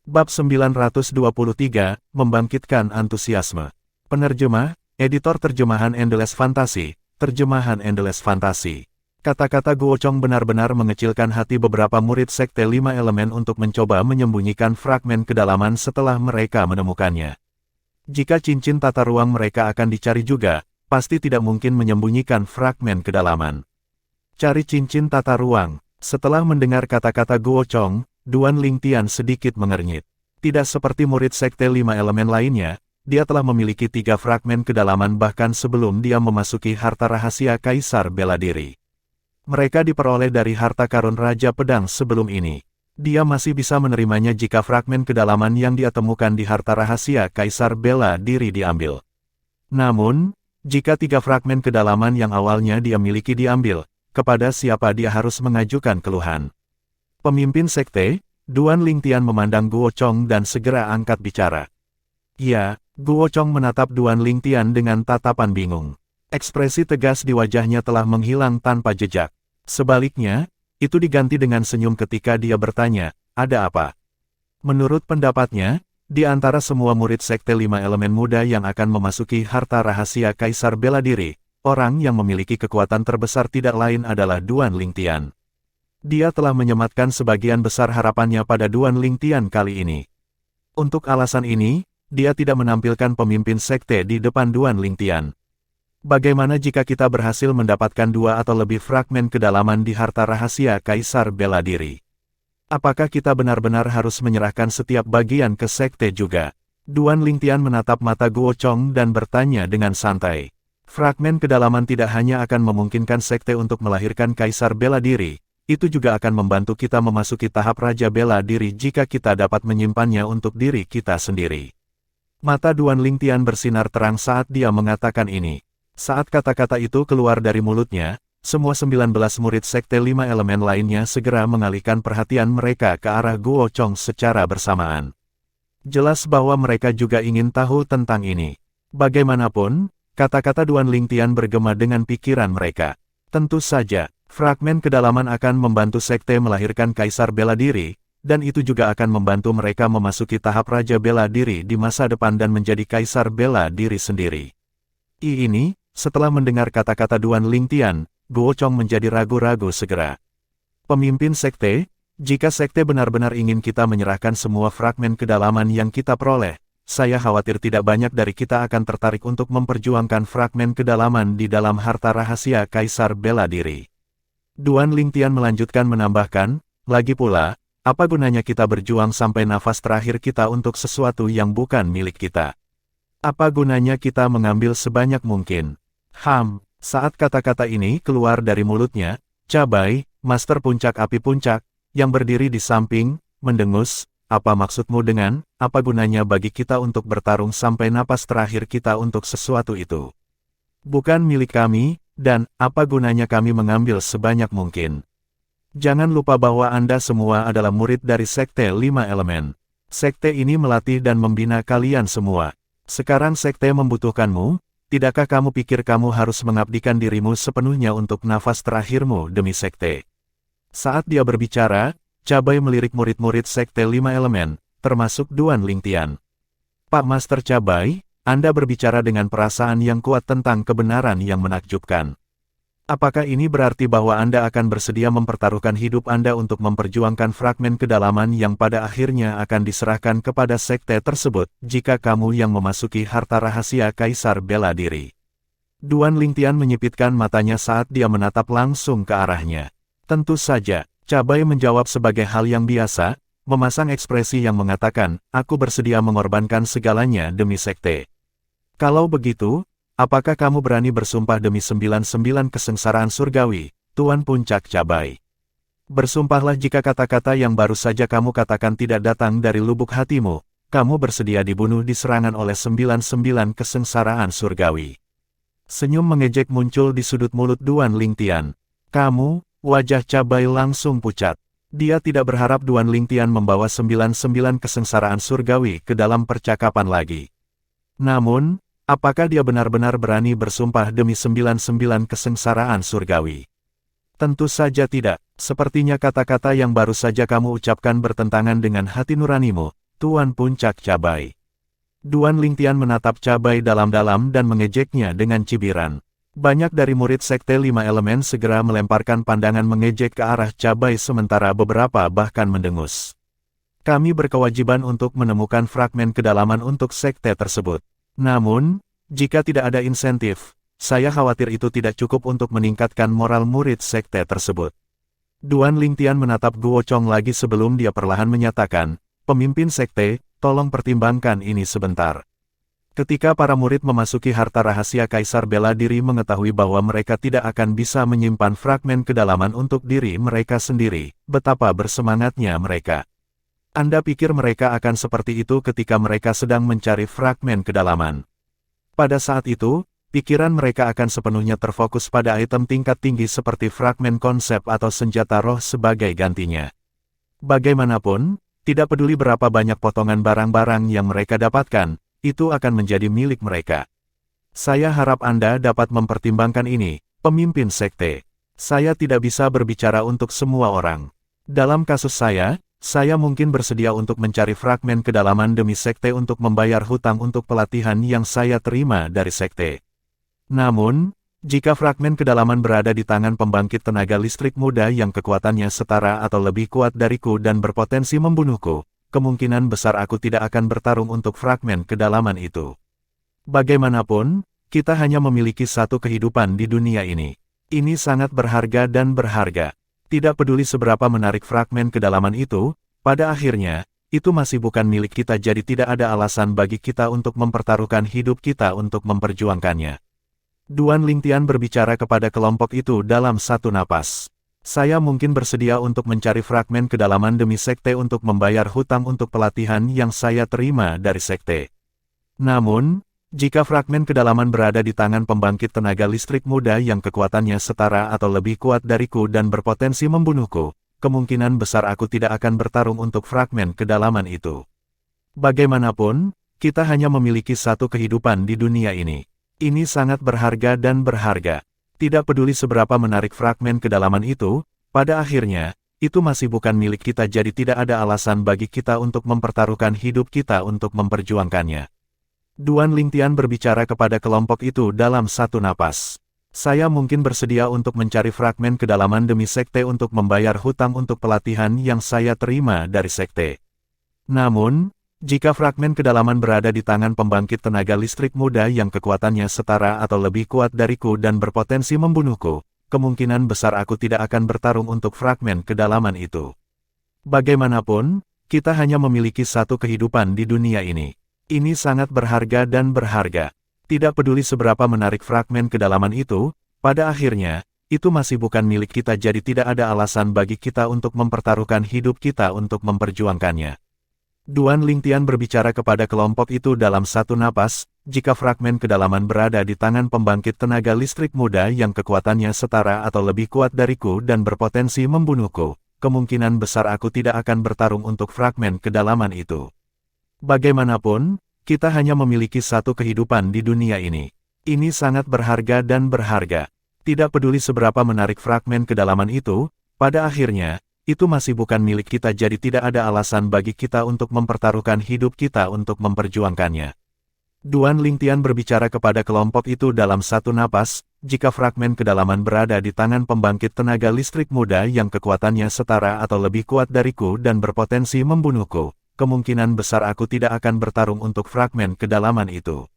Bab 923, Membangkitkan Antusiasme. Penerjemah, Editor Terjemahan Endless Fantasy, Terjemahan Endless Fantasy. Kata-kata Guochong benar-benar mengecilkan hati beberapa murid Sekte Lima Elemen untuk mencoba menyembunyikan fragmen kedalaman setelah mereka menemukannya. Jika cincin tata ruang mereka akan dicari juga, pasti tidak mungkin menyembunyikan fragmen kedalaman. Cari cincin tata ruang. Setelah mendengar kata-kata Guochong, Duan Lingtian sedikit mengernyit. Tidak seperti murid Sekte Lima Elemen lainnya, dia telah memiliki 3 fragmen kedalaman bahkan sebelum dia memasuki harta rahasia Kaisar Bela Diri. Mereka diperoleh dari harta karun Raja Pedang sebelum ini. Dia masih bisa menerimanya jika fragmen kedalaman yang dia temukan di harta rahasia Kaisar Bela Diri diambil. Namun, jika 3 fragmen kedalaman yang awalnya dia miliki diambil, kepada siapa dia harus mengajukan keluhan? Pemimpin sekte, Duan Lingtian memandang Guochong dan segera angkat bicara. Ya, Guochong menatap Duan Lingtian dengan tatapan bingung. Ekspresi tegas di wajahnya telah menghilang tanpa jejak. Sebaliknya, itu diganti dengan senyum ketika dia bertanya, ada apa? Menurut pendapatnya, di antara semua murid Sekte Lima Elemen Muda yang akan memasuki harta rahasia Kaisar Bela Diri, orang yang memiliki kekuatan terbesar tidak lain adalah Duan Lingtian. Dia telah menyematkan sebagian besar harapannya pada Duan Lingtian kali ini. Untuk alasan ini, dia tidak menampilkan pemimpin sekte di depan Duan Lingtian. Bagaimana jika kita berhasil mendapatkan 2 atau lebih fragmen kedalaman di harta rahasia Kaisar Bela Diri? Apakah kita benar-benar harus menyerahkan setiap bagian ke sekte juga? Duan Lingtian menatap mata Guochong dan bertanya dengan santai. Fragmen kedalaman tidak hanya akan memungkinkan sekte untuk melahirkan Kaisar Bela Diri, itu juga akan membantu kita memasuki tahap Raja Bela Diri jika kita dapat menyimpannya untuk diri kita sendiri. Mata Duan Lingtian bersinar terang saat dia mengatakan ini. Saat kata-kata itu keluar dari mulutnya, semua 19 murid Sekte Lima Elemen lainnya segera mengalihkan perhatian mereka ke arah Guochong secara bersamaan. Jelas bahwa mereka juga ingin tahu tentang ini. Bagaimanapun, kata-kata Duan Lingtian bergema dengan pikiran mereka. Tentu saja, fragmen kedalaman akan membantu sekte melahirkan Kaisar Bela Diri, dan itu juga akan membantu mereka memasuki tahap Raja Bela Diri di masa depan dan menjadi Kaisar Bela Diri sendiri. Setelah mendengar kata-kata Duan Lingtian, Guochong menjadi ragu-ragu segera. Pemimpin sekte, jika sekte benar-benar ingin kita menyerahkan semua fragmen kedalaman yang kita peroleh, saya khawatir tidak banyak dari kita akan tertarik untuk memperjuangkan fragmen kedalaman di dalam harta rahasia Kaisar Bela Diri. Duan Lingtian melanjutkan menambahkan, lagi pula, apa gunanya kita berjuang sampai nafas terakhir kita untuk sesuatu yang bukan milik kita? Apa gunanya kita mengambil sebanyak mungkin? Saat kata-kata ini keluar dari mulutnya, Cabai, Master Puncak Api Puncak, yang berdiri di samping, mendengus, apa maksudmu dengan, apa gunanya bagi kita untuk bertarung sampai napas terakhir kita untuk sesuatu itu? Bukan milik kami, dan, apa gunanya kami mengambil sebanyak mungkin? Jangan lupa bahwa Anda semua adalah murid dari Sekte Lima Elemen. Sekte ini melatih dan membina kalian semua. Sekarang sekte membutuhkanmu. Tidakkah kamu pikir kamu harus mengabdikan dirimu sepenuhnya untuk nafas terakhirmu demi sekte? Saat dia berbicara, Cabai melirik murid-murid Sekte Lima Elemen, termasuk Duan Lingtian. Pak Master Cabai, Anda berbicara dengan perasaan yang kuat tentang kebenaran yang menakjubkan. Apakah ini berarti bahwa Anda akan bersedia mempertaruhkan hidup Anda untuk memperjuangkan fragmen kedalaman yang pada akhirnya akan diserahkan kepada sekte tersebut, jika kamu yang memasuki harta rahasia Kaisar Bela Diri? Duan Lingtian menyipitkan matanya saat dia menatap langsung ke arahnya. Tentu saja, Cabai menjawab sebagai hal yang biasa, memasang ekspresi yang mengatakan, aku bersedia mengorbankan segalanya demi sekte. Kalau begitu, apakah kamu berani bersumpah demi 99 kesengsaraan surgawi, Tuan Puncak Cabai? Bersumpahlah jika kata-kata yang baru saja kamu katakan tidak datang dari lubuk hatimu, kamu bersedia dibunuh di serangan oleh 99 kesengsaraan surgawi. Senyum mengejek muncul di sudut mulut Duan Lingtian. Wajah Cabai langsung pucat. Dia tidak berharap Duan Lingtian membawa 99 kesengsaraan surgawi ke dalam percakapan lagi. Namun, apakah dia benar-benar berani bersumpah demi 99 kesengsaraan surgawi? Tentu saja tidak. Sepertinya kata-kata yang baru saja kamu ucapkan bertentangan dengan hati nuranimu, Tuan Puncak Cabai. Duan Lingtian menatap Cabai dalam-dalam dan mengejeknya dengan cibiran. Banyak dari murid Sekte Lima Elemen segera melemparkan pandangan mengejek ke arah Cabai sementara beberapa bahkan mendengus. Kami berkewajiban untuk menemukan fragmen kedalaman untuk sekte tersebut. Namun, jika tidak ada insentif, saya khawatir itu tidak cukup untuk meningkatkan moral murid sekte tersebut. Duan Lingtian menatap Guo Chong lagi sebelum dia perlahan menyatakan, pemimpin sekte, tolong pertimbangkan ini sebentar. Ketika para murid memasuki harta rahasia Kaisar Bela Diri mengetahui bahwa mereka tidak akan bisa menyimpan fragmen kedalaman untuk diri mereka sendiri, betapa bersemangatnya mereka. Anda pikir mereka akan seperti itu ketika mereka sedang mencari fragmen kedalaman? Pada saat itu, pikiran mereka akan sepenuhnya terfokus pada item tingkat tinggi seperti fragmen konsep atau senjata roh sebagai gantinya. Bagaimanapun, tidak peduli berapa banyak potongan barang-barang yang mereka dapatkan, itu akan menjadi milik mereka. Saya harap Anda dapat mempertimbangkan ini, pemimpin sekte. Saya tidak bisa berbicara untuk semua orang. Dalam kasus saya mungkin bersedia untuk mencari fragmen kedalaman demi sekte untuk membayar hutang untuk pelatihan yang saya terima dari sekte. Namun, jika fragmen kedalaman berada di tangan pembangkit tenaga listrik muda yang kekuatannya setara atau lebih kuat dariku dan berpotensi membunuhku, kemungkinan besar aku tidak akan bertarung untuk fragmen kedalaman itu. Bagaimanapun, kita hanya memiliki satu kehidupan di dunia ini. Ini sangat berharga dan berharga. Tidak peduli seberapa menarik fragmen kedalaman itu, pada akhirnya, itu masih bukan milik kita jadi tidak ada alasan bagi kita untuk mempertaruhkan hidup kita untuk memperjuangkannya. Duan Lingtian berbicara kepada kelompok itu dalam satu napas. Saya mungkin bersedia untuk mencari fragmen kedalaman demi sekte untuk membayar hutang untuk pelatihan yang saya terima dari sekte. Namun, jika fragmen kedalaman berada di tangan pembangkit tenaga listrik muda yang kekuatannya setara atau lebih kuat dariku dan berpotensi membunuhku, kemungkinan besar aku tidak akan bertarung untuk fragmen kedalaman itu. Bagaimanapun, kita hanya memiliki satu kehidupan di dunia ini. Ini sangat berharga dan berharga. Tidak peduli seberapa menarik fragmen kedalaman itu, pada akhirnya, itu masih bukan milik kita jadi tidak ada alasan bagi kita untuk mempertaruhkan hidup kita untuk memperjuangkannya. Duan Lingtian berbicara kepada kelompok itu dalam satu napas. Saya mungkin bersedia untuk mencari fragmen kedalaman demi sekte untuk membayar hutang untuk pelatihan yang saya terima dari sekte. Namun, jika fragmen kedalaman berada di tangan pembangkit tenaga listrik muda yang kekuatannya setara atau lebih kuat dariku dan berpotensi membunuhku, kemungkinan besar aku tidak akan bertarung untuk fragmen kedalaman itu. Bagaimanapun, kita hanya memiliki satu kehidupan di dunia ini. Ini sangat berharga dan berharga. Tidak peduli seberapa menarik fragmen kedalaman itu, pada akhirnya, itu masih bukan milik kita jadi tidak ada alasan bagi kita untuk mempertaruhkan hidup kita untuk memperjuangkannya. Duan Lingtian berbicara kepada kelompok itu dalam satu napas, jika fragmen kedalaman berada di tangan pembangkit tenaga listrik muda yang kekuatannya setara atau lebih kuat dariku dan berpotensi membunuhku, kemungkinan besar aku tidak akan bertarung untuk fragmen kedalaman itu. Bagaimanapun, kita hanya memiliki satu kehidupan di dunia ini. Ini sangat berharga dan berharga. Tidak peduli seberapa menarik fragmen kedalaman itu, pada akhirnya, itu masih bukan milik kita jadi tidak ada alasan bagi kita untuk mempertaruhkan hidup kita untuk memperjuangkannya. Duan Lingtian berbicara kepada kelompok itu dalam satu napas, jika fragmen kedalaman berada di tangan pembangkit tenaga listrik muda yang kekuatannya setara atau lebih kuat dariku dan berpotensi membunuhku, kemungkinan besar aku tidak akan bertarung untuk fragmen kedalaman itu.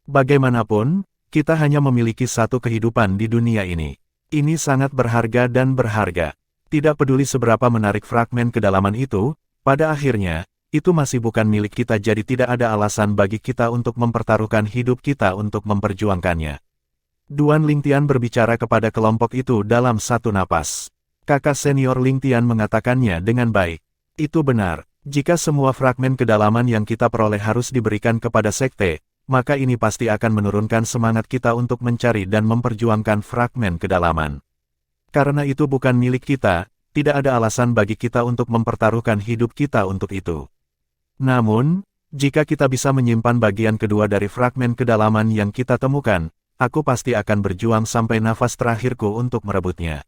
Bagaimanapun, kita hanya memiliki satu kehidupan di dunia ini. Ini sangat berharga dan berharga. Tidak peduli seberapa menarik fragmen kedalaman itu, pada akhirnya, itu masih bukan milik kita jadi tidak ada alasan bagi kita untuk mempertaruhkan hidup kita untuk memperjuangkannya. Duan Lingtian berbicara kepada kelompok itu dalam satu napas. Kakak senior Lingtian mengatakannya dengan baik. Itu benar, jika semua fragmen kedalaman yang kita peroleh harus diberikan kepada sekte, maka ini pasti akan menurunkan semangat kita untuk mencari dan memperjuangkan fragmen kedalaman. Karena itu bukan milik kita, tidak ada alasan bagi kita untuk mempertaruhkan hidup kita untuk itu. Namun, jika kita bisa menyimpan bagian kedua dari fragmen kedalaman yang kita temukan, aku pasti akan berjuang sampai nafas terakhirku untuk merebutnya.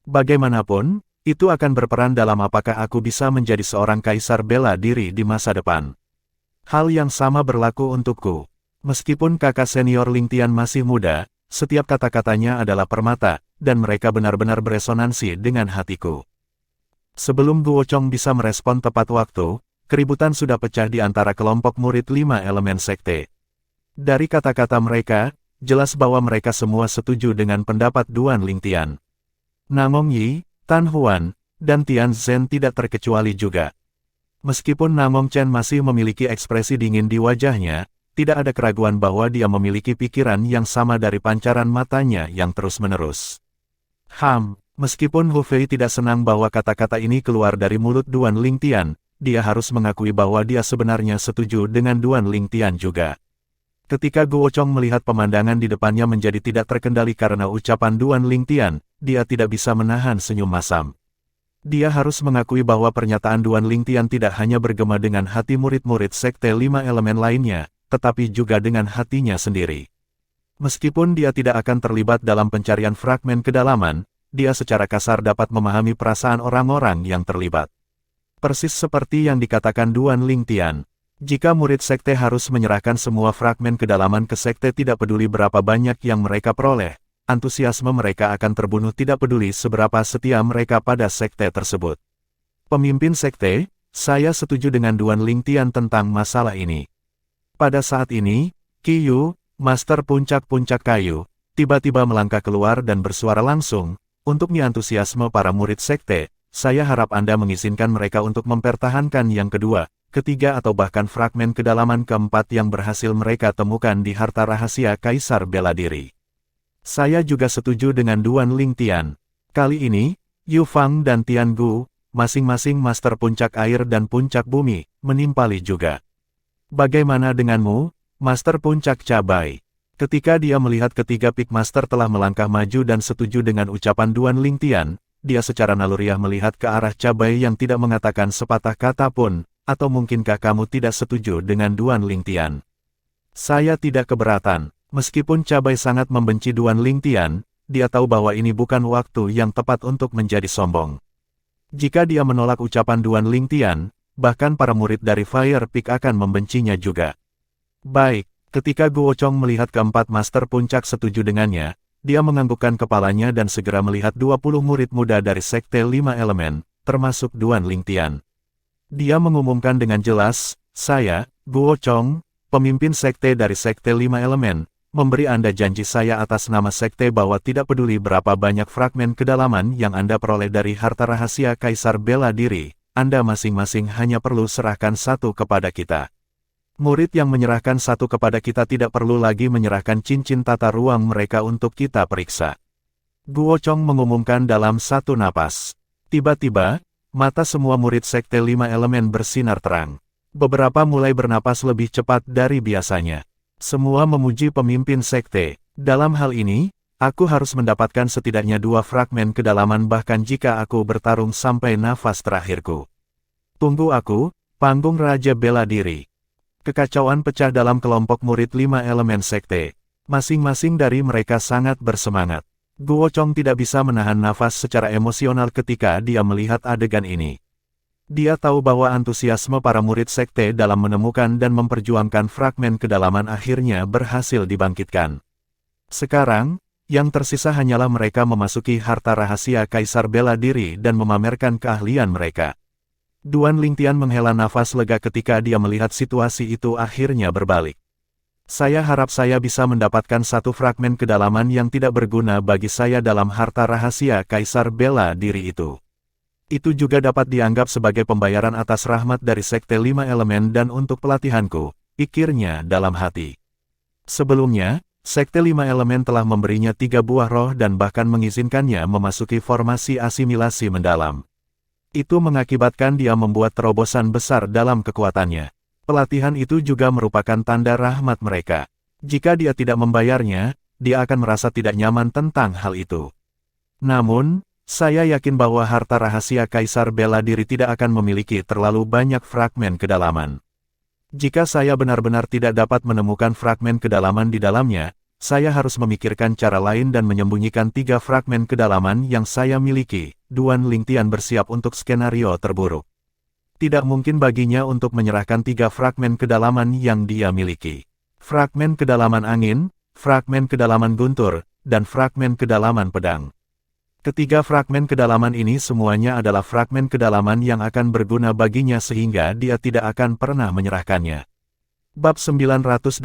Bagaimanapun, itu akan berperan dalam apakah aku bisa menjadi seorang kaisar bela diri di masa depan. Hal yang sama berlaku untukku. Meskipun kakak senior Ling Tian masih muda, setiap kata-katanya adalah permata, dan mereka benar-benar beresonansi dengan hatiku. Sebelum Guo Chong bisa merespon tepat waktu, keributan sudah pecah di antara kelompok murid 5 elemen sekte. Dari kata-kata mereka, jelas bahwa mereka semua setuju dengan pendapat Duan Ling Tian. Namong Yi, Tan Huan, dan Tian Zhen tidak terkecuali juga. Meskipun Namong Chen masih memiliki ekspresi dingin di wajahnya, tidak ada keraguan bahwa dia memiliki pikiran yang sama dari pancaran matanya yang terus-menerus. Meskipun Hu Fei tidak senang bahwa kata-kata ini keluar dari mulut Duan Ling Tian, dia harus mengakui bahwa dia sebenarnya setuju dengan Duan Ling Tian juga. Ketika Guo Chong melihat pemandangan di depannya menjadi tidak terkendali karena ucapan Duan Ling Tian, dia tidak bisa menahan senyum masam. Dia harus mengakui bahwa pernyataan Duan Ling Tian tidak hanya bergema dengan hati murid-murid sekte 5 elemen lainnya, tetapi juga dengan hatinya sendiri. Meskipun dia tidak akan terlibat dalam pencarian fragmen kedalaman, dia secara kasar dapat memahami perasaan orang-orang yang terlibat. Persis seperti yang dikatakan Duan Ling Tian. Jika murid sekte harus menyerahkan semua fragmen kedalaman ke sekte tidak peduli berapa banyak yang mereka peroleh, antusiasme mereka akan terbunuh tidak peduli seberapa setia mereka pada sekte tersebut. Pemimpin sekte, saya setuju dengan Duan Ling Tian tentang masalah ini. Pada saat ini, Qi Yu, Master Puncak-Puncak Kayu, tiba-tiba melangkah keluar dan bersuara langsung, untuk antusiasme para murid sekte, saya harap Anda mengizinkan mereka untuk mempertahankan yang kedua, ketiga atau bahkan fragmen kedalaman keempat yang berhasil mereka temukan di harta rahasia Kaisar Bela Diri. Saya juga setuju dengan Duan Ling Tian. Kali ini, Yu Fang dan Tian Gu, masing-masing Master Puncak Air dan Puncak Bumi, menimpali juga. Bagaimana denganmu, Master Puncak Cabai? Ketika dia melihat ketiga Peak Master telah melangkah maju dan setuju dengan ucapan Duan Ling Tian, dia secara naluriah melihat ke arah Cabai yang tidak mengatakan sepatah kata pun. Atau mungkinkah kamu tidak setuju dengan Duan Ling Tian? Saya tidak keberatan. Meskipun Cabai sangat membenci Duan Ling Tian, dia tahu bahwa ini bukan waktu yang tepat untuk menjadi sombong. Jika dia menolak ucapan Duan Ling Tian, bahkan para murid dari Fire Peak akan membencinya juga. Baik, ketika Guo Chong melihat keempat Master Puncak setuju dengannya, dia menganggukkan kepalanya dan segera melihat 20 murid muda dari Sekte 5 Elemen, termasuk Duan Ling Tian. Dia mengumumkan dengan jelas, saya, Guo Chong, pemimpin sekte dari Sekte 5 Elemen, memberi Anda janji saya atas nama sekte bahwa tidak peduli berapa banyak fragmen kedalaman yang Anda peroleh dari harta rahasia Kaisar Bela Diri, Anda masing-masing hanya perlu serahkan satu kepada kita. Murid yang menyerahkan satu kepada kita tidak perlu lagi menyerahkan cincin tata ruang mereka untuk kita periksa. Guo Chong mengumumkan dalam satu napas. Tiba-tiba, mata semua murid Sekte 5 Elemen bersinar terang. Beberapa mulai bernapas lebih cepat dari biasanya. Semua memuji pemimpin sekte. Dalam hal ini, aku harus mendapatkan setidaknya 2 fragmen kedalaman bahkan jika aku bertarung sampai nafas terakhirku. Tunggu aku, panggung Raja Bela Diri. Kekacauan pecah dalam kelompok murid 5 elemen sekte. Masing-masing dari mereka sangat bersemangat. Guo Chong tidak bisa menahan nafas secara emosional ketika dia melihat adegan ini. Dia tahu bahwa antusiasme para murid sekte dalam menemukan dan memperjuangkan fragmen kedalaman akhirnya berhasil dibangkitkan. Sekarang, yang tersisa hanyalah mereka memasuki harta rahasia Kaisar Bela Diri dan memamerkan keahlian mereka. Duan Ling Tian menghela nafas lega ketika dia melihat situasi itu akhirnya berbalik. Saya harap saya bisa mendapatkan satu fragmen kedalaman yang tidak berguna bagi saya dalam harta rahasia Kaisar Bela Diri itu. Itu juga dapat dianggap sebagai pembayaran atas rahmat dari Sekte 5 Elemen dan untuk pelatihanku, pikirnya dalam hati. Sebelumnya, Sekte 5 Elemen telah memberinya 3 buah roh dan bahkan mengizinkannya memasuki formasi asimilasi mendalam. Itu mengakibatkan dia membuat terobosan besar dalam kekuatannya. Pelatihan itu juga merupakan tanda rahmat mereka. Jika dia tidak membayarnya, dia akan merasa tidak nyaman tentang hal itu. Namun, saya yakin bahwa harta rahasia Kaisar Bela Diri tidak akan memiliki terlalu banyak fragmen kedalaman. Jika saya benar-benar tidak dapat menemukan fragmen kedalaman di dalamnya, saya harus memikirkan cara lain dan menyembunyikan 3 fragmen kedalaman yang saya miliki. Duan Lingtian bersiap untuk skenario terburuk. Tidak mungkin baginya untuk menyerahkan 3 fragmen kedalaman yang dia miliki. Fragmen kedalaman angin, fragmen kedalaman guntur, dan fragmen kedalaman pedang. Ketiga fragmen kedalaman ini semuanya adalah fragmen kedalaman yang akan berguna baginya sehingga dia tidak akan pernah menyerahkannya. Bab 924,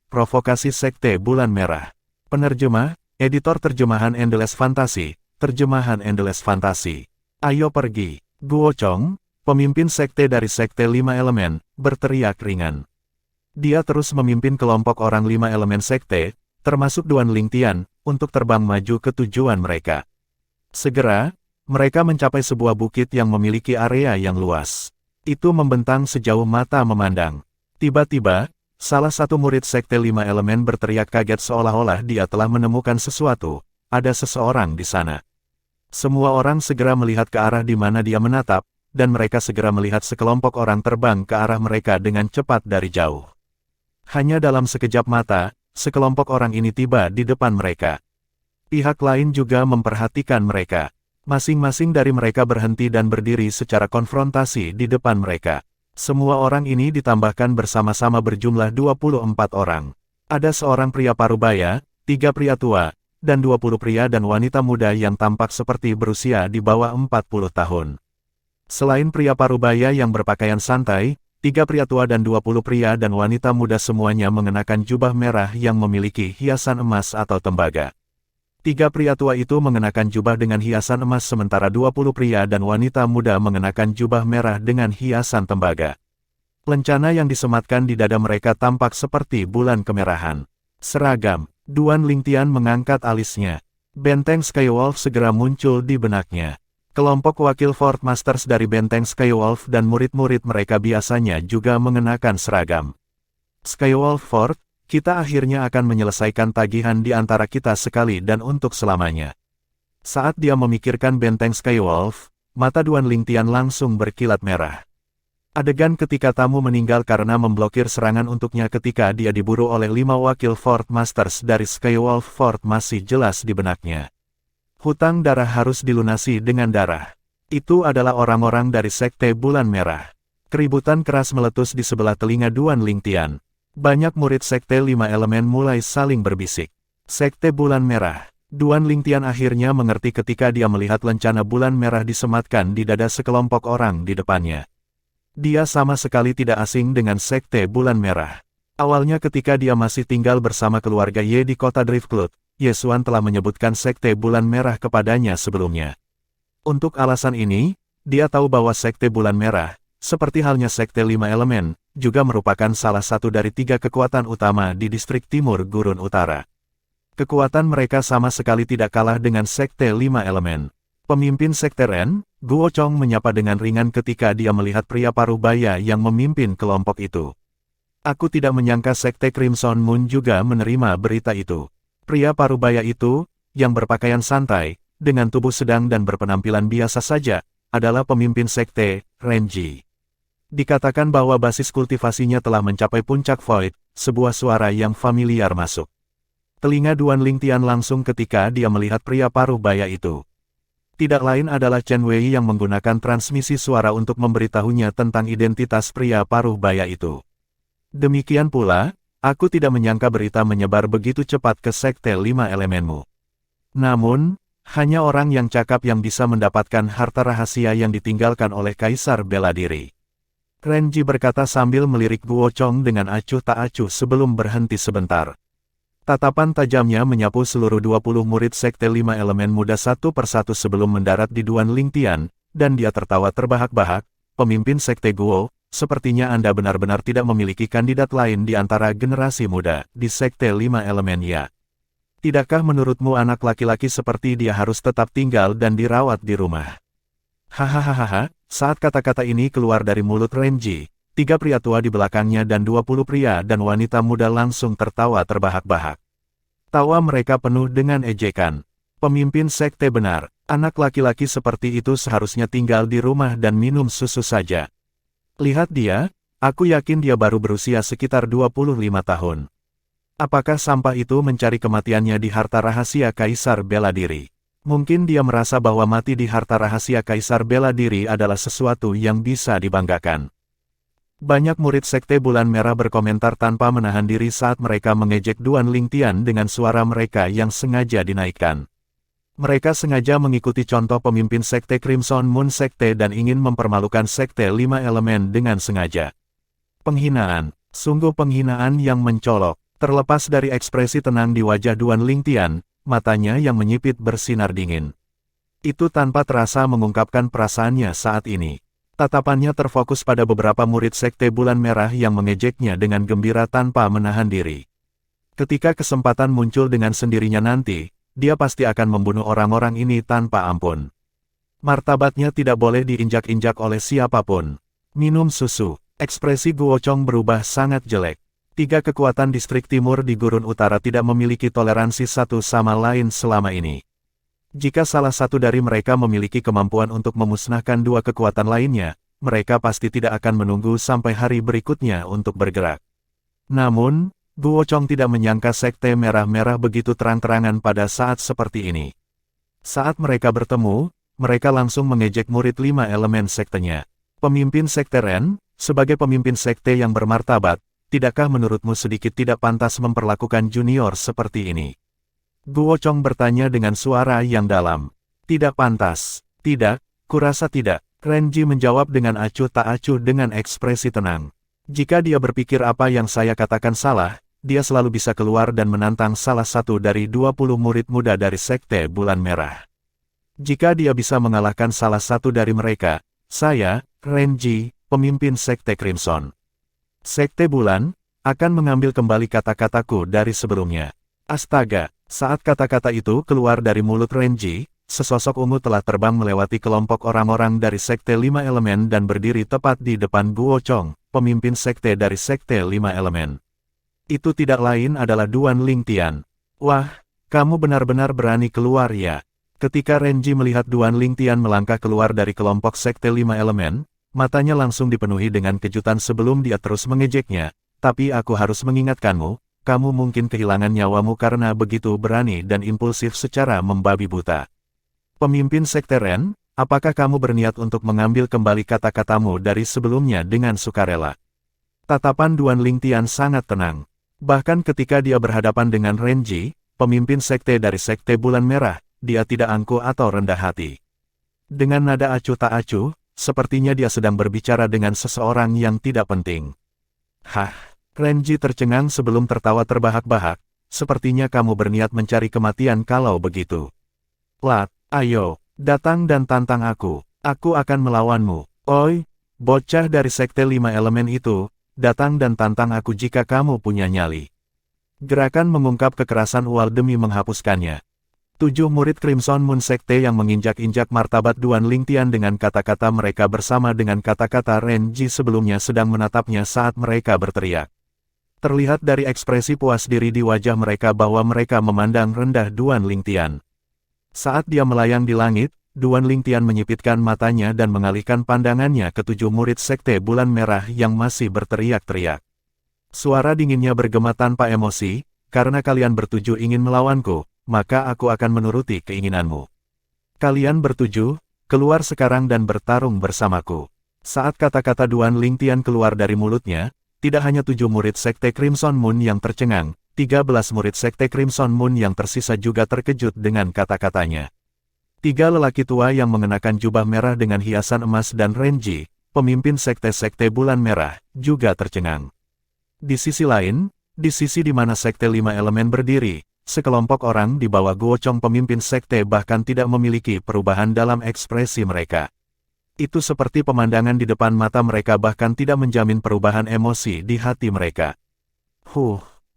Provokasi Sekte Bulan Merah. Penerjemah, Editor Terjemahan Endless Fantasy, Terjemahan Endless Fantasy. Ayo pergi. Guo Chong, pemimpin sekte dari Sekte 5 Elemen, berteriak ringan. Dia terus memimpin kelompok orang 5 elemen sekte, termasuk Duan Lingtian, untuk terbang maju ke tujuan mereka. Segera, mereka mencapai sebuah bukit yang memiliki area yang luas. Itu membentang sejauh mata memandang. Tiba-tiba, salah satu murid Sekte 5 Elemen berteriak kaget seolah-olah dia telah menemukan sesuatu. Ada seseorang di sana. Semua orang segera melihat ke arah di mana dia menatap, dan mereka segera melihat sekelompok orang terbang ke arah mereka dengan cepat dari jauh. Hanya dalam sekejap mata, sekelompok orang ini tiba di depan mereka. Pihak lain juga memperhatikan mereka. Masing-masing dari mereka berhenti dan berdiri secara konfrontasi di depan mereka. Semua orang ini ditambahkan bersama-sama berjumlah 24 orang. Ada seorang pria parubaya, 3 pria tua, dan 20 pria dan wanita muda yang tampak seperti berusia di bawah 40 tahun. Selain pria parubaya yang berpakaian santai, 3 pria tua dan 20 pria dan wanita muda semuanya mengenakan jubah merah yang memiliki hiasan emas atau tembaga. 3 pria tua itu mengenakan jubah dengan hiasan emas sementara 20 pria dan wanita muda mengenakan jubah merah dengan hiasan tembaga. Lencana yang disematkan di dada mereka tampak seperti bulan kemerahan. Seragam. Duan Lingtian mengangkat alisnya. Benteng Skywolf segera muncul di benaknya. Kelompok wakil Fort Masters dari Benteng Skywolf dan murid-murid mereka biasanya juga mengenakan seragam. Skywolf Fort, kita akhirnya akan menyelesaikan tagihan di antara kita sekali dan untuk selamanya. Saat dia memikirkan Benteng Skywolf, mata Duan Lingtian langsung berkilat merah. Adegan ketika tamu meninggal karena memblokir serangan untuknya ketika dia diburu oleh 5 wakil Fort Masters dari Skywolf Fort masih jelas di benaknya. Hutang darah harus dilunasi dengan darah. Itu adalah orang-orang dari Sekte Bulan Merah. Keributan keras meletus di sebelah telinga Duan Lingtian. Banyak murid Sekte 5 Elemen mulai saling berbisik. Sekte Bulan Merah. Duan Lingtian akhirnya mengerti ketika dia melihat lencana bulan merah disematkan di dada sekelompok orang di depannya. Dia sama sekali tidak asing dengan Sekte Bulan Merah. Awalnya ketika dia masih tinggal bersama keluarga Ye di kota Driftcloud, Ye Xuan telah menyebutkan Sekte Bulan Merah kepadanya sebelumnya. Untuk alasan ini, dia tahu bahwa Sekte Bulan Merah, seperti halnya Sekte 5 Elemen, juga merupakan salah satu dari 3 kekuatan utama di distrik timur Gurun Utara. Kekuatan mereka sama sekali tidak kalah dengan Sekte 5 Elemen. Pemimpin Sekte Ren, Guo Chong menyapa dengan ringan ketika dia melihat pria parubaya yang memimpin kelompok itu. Aku tidak menyangka Sekte Crimson Moon juga menerima berita itu. Pria parubaya itu, yang berpakaian santai, dengan tubuh sedang dan berpenampilan biasa saja, adalah pemimpin Sekte Renji. Dikatakan bahwa basis kultivasinya telah mencapai puncak Void, sebuah suara yang familiar masuk. Telinga Duan Lingtian langsung ketika dia melihat pria parubaya itu. Tidak lain adalah Chen Wei yang menggunakan transmisi suara untuk memberitahunya tentang identitas pria parubaya itu. Demikian pula, aku tidak menyangka berita menyebar begitu cepat ke Sekte 5 Elemenmu. Namun, hanya orang yang cakap yang bisa mendapatkan harta rahasia yang ditinggalkan oleh Kaisar Bela Diri. Renji berkata sambil melirik Guo Chong dengan acuh tak acuh sebelum berhenti sebentar. Tatapan tajamnya menyapu seluruh 20 murid Sekte 5 Elemen muda satu persatu sebelum mendarat di Duan Lingtian, dan dia tertawa terbahak-bahak. Pemimpin Sekte Guo, sepertinya Anda benar-benar tidak memiliki kandidat lain di antara generasi muda di Sekte 5 Elemen ya. Tidakkah menurutmu anak laki-laki seperti dia harus tetap tinggal dan dirawat di rumah? Hahaha, saat kata-kata ini keluar dari mulut Renji, 3 pria tua di belakangnya dan 20 pria dan wanita muda langsung tertawa terbahak-bahak. Tawa mereka penuh dengan ejekan. Pemimpin sekte benar, anak laki-laki seperti itu seharusnya tinggal di rumah dan minum susu saja. Lihat dia, aku yakin dia baru berusia sekitar 25 tahun. Apakah sampah itu mencari kematiannya di harta rahasia Kaisar Bela Diri? Mungkin dia merasa bahwa mati di harta rahasia Kaisar Bela Diri adalah sesuatu yang bisa dibanggakan. Banyak murid sekte Bulan Merah berkomentar tanpa menahan diri saat mereka mengejek Duan Lingtian dengan suara mereka yang sengaja dinaikkan. Mereka sengaja mengikuti contoh pemimpin sekte Crimson Moon Sekte dan ingin mempermalukan sekte 5 elemen dengan sengaja. Penghinaan, sungguh penghinaan yang mencolok. Terlepas dari ekspresi tenang di wajah Duan Lingtian, matanya yang menyipit bersinar dingin. Itu tanpa terasa mengungkapkan perasaannya saat ini. Tatapannya terfokus pada beberapa murid sekte Bulan Merah yang mengejeknya dengan gembira tanpa menahan diri. Ketika kesempatan muncul dengan sendirinya nanti, dia pasti akan membunuh orang-orang ini tanpa ampun. Martabatnya tidak boleh diinjak-injak oleh siapapun. Minum susu. Ekspresi Guo Chong berubah sangat jelek. 3 kekuatan distrik timur di Gurun Utara tidak memiliki toleransi satu sama lain selama ini. Jika salah satu dari mereka memiliki kemampuan untuk memusnahkan 2 kekuatan lainnya, mereka pasti tidak akan menunggu sampai hari berikutnya untuk bergerak. Namun, Guo Chong tidak menyangka sekte merah-merah begitu terang-terangan pada saat seperti ini. Saat mereka bertemu, mereka langsung mengejek murid 5 elemen sektenya. Pemimpin sekte Ren, sebagai pemimpin sekte yang bermartabat, tidakkah menurutmu sedikit tidak pantas memperlakukan junior seperti ini? Guo Chong bertanya dengan suara yang dalam. Tidak pantas. Tidak, kurasa tidak. Renji menjawab dengan acuh tak acuh dengan ekspresi tenang. Jika dia berpikir apa yang saya katakan salah, dia selalu bisa keluar dan menantang salah satu dari 20 murid muda dari sekte Bulan Merah. Jika dia bisa mengalahkan salah satu dari mereka, saya, Renji, pemimpin sekte Crimson Sekte Bulan, akan mengambil kembali kata-kataku dari sebelumnya. Astaga, saat kata-kata itu keluar dari mulut Renji, sesosok ungu telah terbang melewati kelompok orang-orang dari sekte 5 elemen dan berdiri tepat di depan Guo Chong, pemimpin sekte dari sekte 5 elemen. Itu tidak lain adalah Duan Lingtian. Wah, kamu benar-benar berani keluar ya. Ketika Renji melihat Duan Lingtian melangkah keluar dari kelompok sekte 5 elemen, matanya langsung dipenuhi dengan kejutan sebelum dia terus mengejeknya. Tapi aku harus mengingatkanmu, kamu mungkin kehilangan nyawamu karena begitu berani dan impulsif secara membabi buta. Pemimpin sekte Ren, apakah kamu berniat untuk mengambil kembali kata-katamu dari sebelumnya dengan sukarela? Tatapan Duan Lingtian sangat tenang. Bahkan ketika dia berhadapan dengan Renji, pemimpin sekte dari sekte Bulan Merah, dia tidak angkuh atau rendah hati. Dengan nada acuh tak acuh, sepertinya dia sedang berbicara dengan seseorang yang tidak penting. Hah? Renji tercengang sebelum tertawa terbahak-bahak. Sepertinya kamu berniat mencari kematian kalau begitu. Lat, ayo, datang dan tantang aku. Aku akan melawanmu. Oi, bocah dari sekte 5 elemen itu, datang dan tantang aku jika kamu punya nyali. Gerakan mengungkap kekerasan ual demi menghapuskannya. 7 murid Crimson Moon Sekte yang menginjak-injak martabat Duan Lingtian dengan kata-kata mereka bersama dengan kata-kata Renji sebelumnya sedang menatapnya saat mereka berteriak. Terlihat dari ekspresi puas diri di wajah mereka bahwa mereka memandang rendah Duan Lingtian. Saat dia melayang di langit, Duan Lingtian menyipitkan matanya dan mengalihkan pandangannya ke 7 murid sekte Bulan Merah yang masih berteriak-teriak. Suara dinginnya bergema tanpa emosi, karena kalian bertujuh ingin melawanku, maka aku akan menuruti keinginanmu. Kalian bertujuh, keluar sekarang dan bertarung bersamaku. Saat kata-kata Duan Lingtian keluar dari mulutnya, tidak hanya 7 murid sekte Crimson Moon yang tercengang, 13 murid sekte Crimson Moon yang tersisa juga terkejut dengan kata-katanya. 3 lelaki tua yang mengenakan jubah merah dengan hiasan emas dan Renji, pemimpin sekte-sekte Bulan Merah, juga tercengang. Di sisi lain, di sisi di mana sekte 5 elemen berdiri, sekelompok orang di bawah Guo Chong pemimpin sekte bahkan tidak memiliki perubahan dalam ekspresi mereka. Itu seperti pemandangan di depan mata mereka bahkan tidak menjamin perubahan emosi di hati mereka.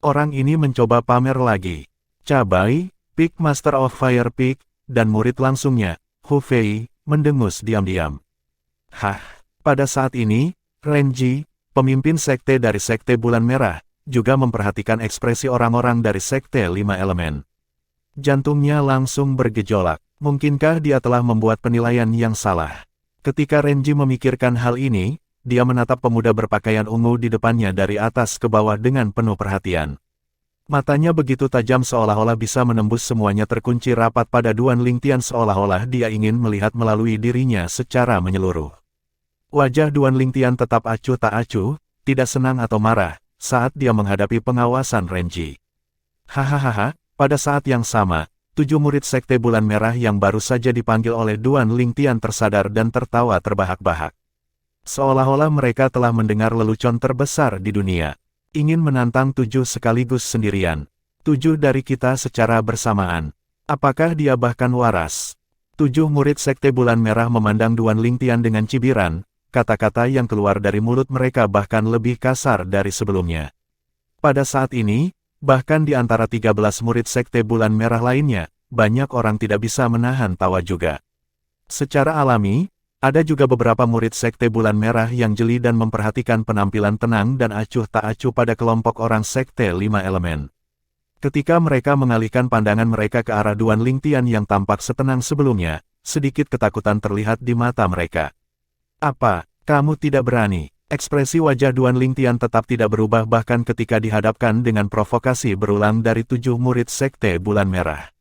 Orang ini mencoba pamer lagi. Cabai, Peak Master of Fire Peak, dan murid langsungnya, Hu Fei, mendengus diam-diam. Pada saat ini, Renji, pemimpin sekte dari sekte Bulan Merah, juga memperhatikan ekspresi orang-orang dari sekte 5 elemen. Jantungnya langsung bergejolak. Mungkinkah dia telah membuat penilaian yang salah? Ketika Renji memikirkan hal ini, dia menatap pemuda berpakaian ungu di depannya dari atas ke bawah dengan penuh perhatian. Matanya begitu tajam seolah-olah bisa menembus semuanya, terkunci rapat pada Duan Lingtian seolah-olah dia ingin melihat melalui dirinya secara menyeluruh. Wajah Duan Lingtian tetap acuh tak acuh, tidak senang atau marah, saat dia menghadapi pengawasan Renji. Hahaha, pada saat yang sama, 7 murid Sekte Bulan Merah yang baru saja dipanggil oleh Duan Lingtian tersadar dan tertawa terbahak-bahak. Seolah-olah mereka telah mendengar lelucon terbesar di dunia. Ingin menantang 7 sekaligus sendirian. 7 dari kita secara bersamaan. Apakah dia bahkan waras? 7 murid Sekte Bulan Merah memandang Duan Lingtian dengan cibiran, kata-kata yang keluar dari mulut mereka bahkan lebih kasar dari sebelumnya. Pada saat ini, bahkan di antara 13 murid Sekte Bulan Merah lainnya, banyak orang tidak bisa menahan tawa juga. Secara alami, ada juga beberapa murid Sekte Bulan Merah yang jeli dan memperhatikan penampilan tenang dan acuh tak acuh pada kelompok orang Sekte 5 Elemen. Ketika mereka mengalihkan pandangan mereka ke arah Duan Lingtian yang tampak setenang sebelumnya, sedikit ketakutan terlihat di mata mereka. Apa, kamu tidak berani? Ekspresi wajah Duan Lingtian tetap tidak berubah bahkan ketika dihadapkan dengan provokasi berulang dari 7 murid Sekte Bulan Merah.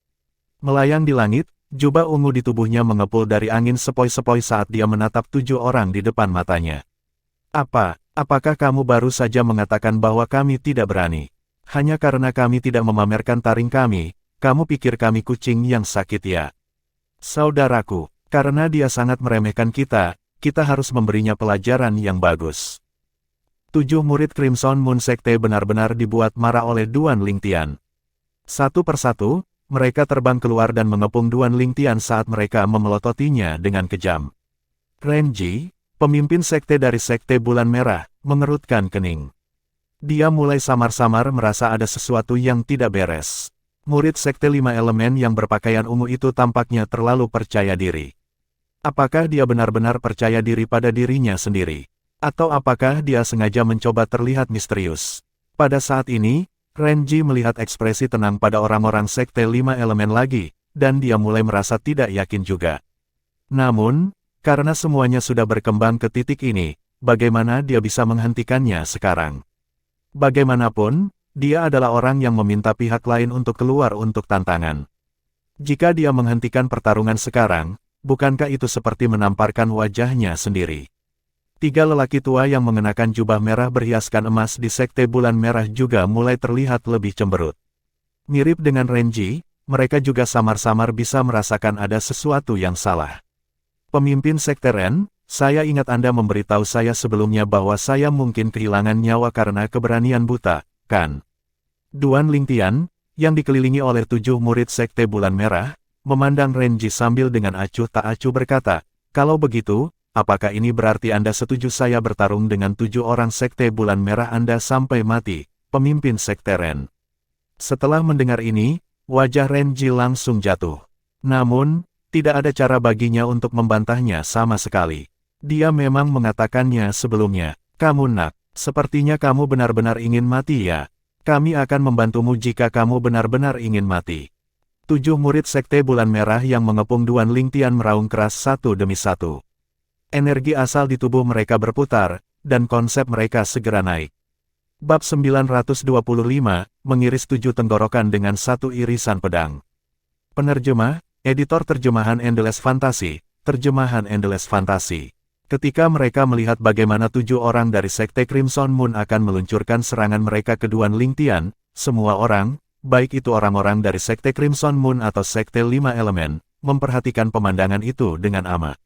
Melayang di langit, jubah ungu di tubuhnya mengepul dari angin sepoi-sepoi saat dia menatap 7 orang di depan matanya. Apakah kamu baru saja mengatakan bahwa kami tidak berani? Hanya karena kami tidak memamerkan taring kami, kamu pikir kami kucing yang sakit ya? Saudaraku, karena dia sangat meremehkan kita harus memberinya pelajaran yang bagus. 7 murid Crimson Moon Sekte benar-benar dibuat marah oleh Duan Lingtian. Satu persatu, mereka terbang keluar dan mengepung Duan Lingtian saat mereka memelototinya dengan kejam. Renji, pemimpin sekte dari Sekte Bulan Merah, mengerutkan kening. Dia mulai samar-samar merasa ada sesuatu yang tidak beres. Murid Sekte 5 Elemen yang berpakaian ungu itu tampaknya terlalu percaya diri. Apakah dia benar-benar percaya diri pada dirinya sendiri? Atau apakah dia sengaja mencoba terlihat misterius? Pada saat ini, Renji melihat ekspresi tenang pada orang-orang Sekte 5 Elemen lagi, dan dia mulai merasa tidak yakin juga. Namun, karena semuanya sudah berkembang ke titik ini, bagaimana dia bisa menghentikannya sekarang? Bagaimanapun, dia adalah orang yang meminta pihak lain untuk keluar untuk tantangan. Jika dia menghentikan pertarungan sekarang, bukankah itu seperti menamparkan wajahnya sendiri? 3 lelaki tua yang mengenakan jubah merah berhiaskan emas di Sekte Bulan Merah juga mulai terlihat lebih cemberut. Mirip dengan Renji, mereka juga samar-samar bisa merasakan ada sesuatu yang salah. Pemimpin Sekte Ren, saya ingat Anda memberitahu saya sebelumnya bahwa saya mungkin kehilangan nyawa karena keberanian buta, kan? Duan Lingtian, yang dikelilingi oleh 7 murid Sekte Bulan Merah, memandang Renji sambil dengan acuh tak acuh berkata, kalau begitu, apakah ini berarti Anda setuju saya bertarung dengan 7 orang Sekte Bulan Merah Anda sampai mati, pemimpin Sekte Ren? Setelah mendengar ini, wajah Renji langsung jatuh. Namun, tidak ada cara baginya untuk membantahnya sama sekali. Dia memang mengatakannya sebelumnya. Kamu nak, sepertinya kamu benar-benar ingin mati ya? Kami akan membantumu jika kamu benar-benar ingin mati. 7 murid Sekte Bulan Merah yang mengepung Duan Lingtian meraung keras satu demi satu. Energi asal di tubuh mereka berputar, dan konsep mereka segera naik. Bab 925, mengiris 7 tenggorokan dengan 1 irisan pedang. Penerjemah, editor terjemahan Endless Fantasy, terjemahan Endless Fantasy. Ketika mereka melihat bagaimana 7 orang dari Sekte Crimson Moon akan meluncurkan serangan mereka ke Duan Lingtian, semua orang, baik itu orang-orang dari Sekte Crimson Moon atau Sekte 5 Elemen, memperhatikan pemandangan itu dengan amat.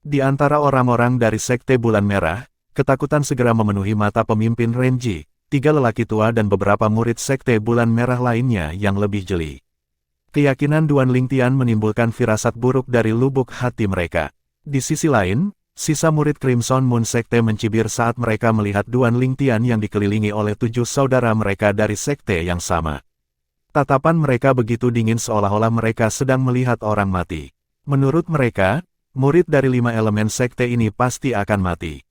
Di antara orang-orang dari Sekte Bulan Merah, ketakutan segera memenuhi mata pemimpin Renji, 3 lelaki tua dan beberapa murid Sekte Bulan Merah lainnya yang lebih jeli. Keyakinan Duan Lingtian menimbulkan firasat buruk dari lubuk hati mereka. Di sisi lain, sisa murid Crimson Moon Sekte mencibir saat mereka melihat Duan Lingtian yang dikelilingi oleh 7 saudara mereka dari Sekte yang sama. Tatapan mereka begitu dingin seolah-olah mereka sedang melihat orang mati. Menurut mereka, murid dari 5 elemen Sekte ini pasti akan mati.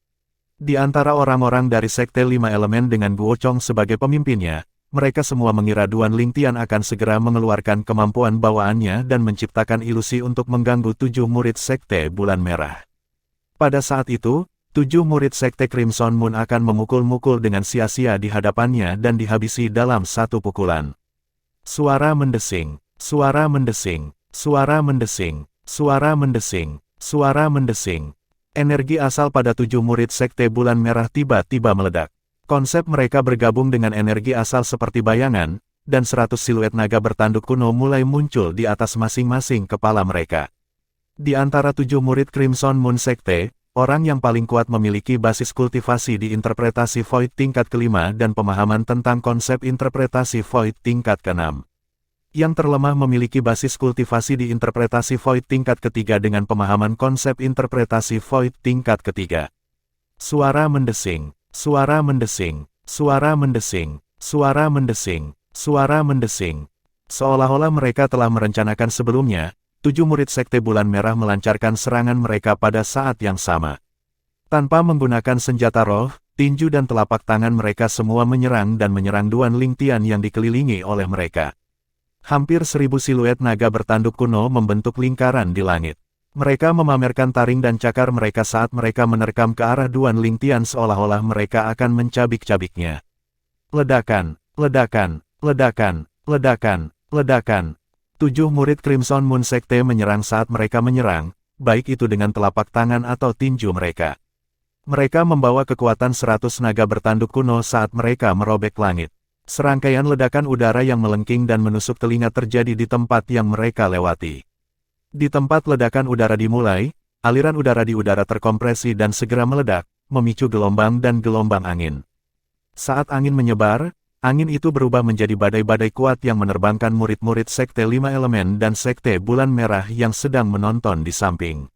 Di antara orang-orang dari Sekte 5 Elemen dengan Guo Chong sebagai pemimpinnya, mereka semua mengira Duan Lingtian akan segera mengeluarkan kemampuan bawaannya dan menciptakan ilusi untuk mengganggu 7 murid Sekte Bulan Merah. Pada saat itu, 7 murid Sekte Crimson Moon akan memukul-mukul dengan sia-sia di hadapannya dan dihabisi dalam satu pukulan. Suara mendesing, suara mendesing, suara mendesing, suara mendesing, suara mendesing. Energi asal pada 7 murid Sekte Bulan Merah tiba-tiba meledak. Konsep mereka bergabung dengan energi asal seperti bayangan, dan 100 siluet naga bertanduk kuno mulai muncul di atas masing-masing kepala mereka. Di antara 7 murid Crimson Moon Sekte, orang yang paling kuat memiliki basis kultivasi di interpretasi Void tingkat kelima dan pemahaman tentang konsep interpretasi Void tingkat keenam. Yang terlemah memiliki basis kultivasi di interpretasi Void tingkat ketiga dengan pemahaman konsep interpretasi Void tingkat ketiga. Suara mendesing. Suara mendesing, suara mendesing, suara mendesing, suara mendesing. Seolah-olah mereka telah merencanakan sebelumnya, 7 murid Sekte Bulan Merah melancarkan serangan mereka pada saat yang sama. Tanpa menggunakan senjata roh, tinju dan telapak tangan mereka semua menyerang dan menyerang Duan Lingtian yang dikelilingi oleh mereka. Hampir 1000 siluet naga bertanduk kuno membentuk lingkaran di langit. Mereka memamerkan taring dan cakar mereka saat mereka menerkam ke arah Duan Lingtian seolah-olah mereka akan mencabik-cabiknya. Ledakan, ledakan, ledakan, ledakan, ledakan. 7 murid Crimson Moon Sekte menyerang saat mereka menyerang, baik itu dengan telapak tangan atau tinju mereka. Mereka membawa kekuatan 100 naga bertanduk kuno saat mereka merobek langit. Serangkaian ledakan udara yang melengking dan menusuk telinga terjadi di tempat yang mereka lewati. Di tempat ledakan udara dimulai, aliran udara di udara terkompresi dan segera meledak, memicu gelombang dan gelombang angin. Saat angin menyebar, angin itu berubah menjadi badai-badai kuat yang menerbangkan murid-murid Sekte 5 Elemen dan Sekte Bulan Merah yang sedang menonton di samping.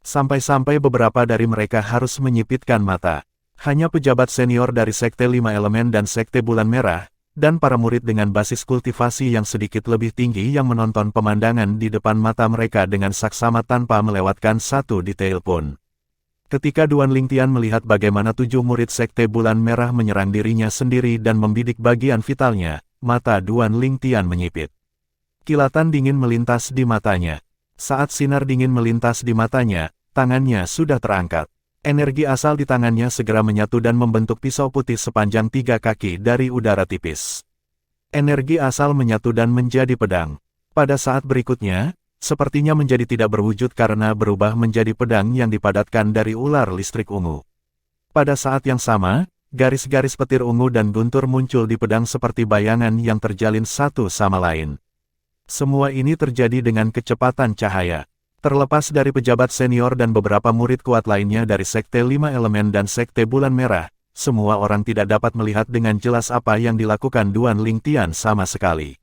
Sampai-sampai beberapa dari mereka harus menyipitkan mata. Hanya pejabat senior dari Sekte 5 Elemen dan Sekte Bulan Merah, dan para murid dengan basis kultivasi yang sedikit lebih tinggi yang menonton pemandangan di depan mata mereka dengan saksama tanpa melewatkan satu detail pun. Ketika Duan Lingtian melihat bagaimana 7 murid Sekte Bulan Merah menyerang dirinya sendiri dan membidik bagian vitalnya, mata Duan Lingtian menyipit. Kilatan dingin melintas di matanya. Saat sinar dingin melintas di matanya, tangannya sudah terangkat. Energi asal di tangannya segera menyatu dan membentuk pisau putih sepanjang 3 kaki dari udara tipis. Energi asal menyatu dan menjadi pedang. Pada saat berikutnya, sepertinya menjadi tidak berwujud karena berubah menjadi pedang yang dipadatkan dari ular listrik ungu. Pada saat yang sama, garis-garis petir ungu dan guntur muncul di pedang seperti bayangan yang terjalin satu sama lain. Semua ini terjadi dengan kecepatan cahaya. Terlepas dari pejabat senior dan beberapa murid kuat lainnya dari Sekte 5 Elemen dan Sekte Bulan Merah, semua orang tidak dapat melihat dengan jelas apa yang dilakukan Duan Lingtian sama sekali.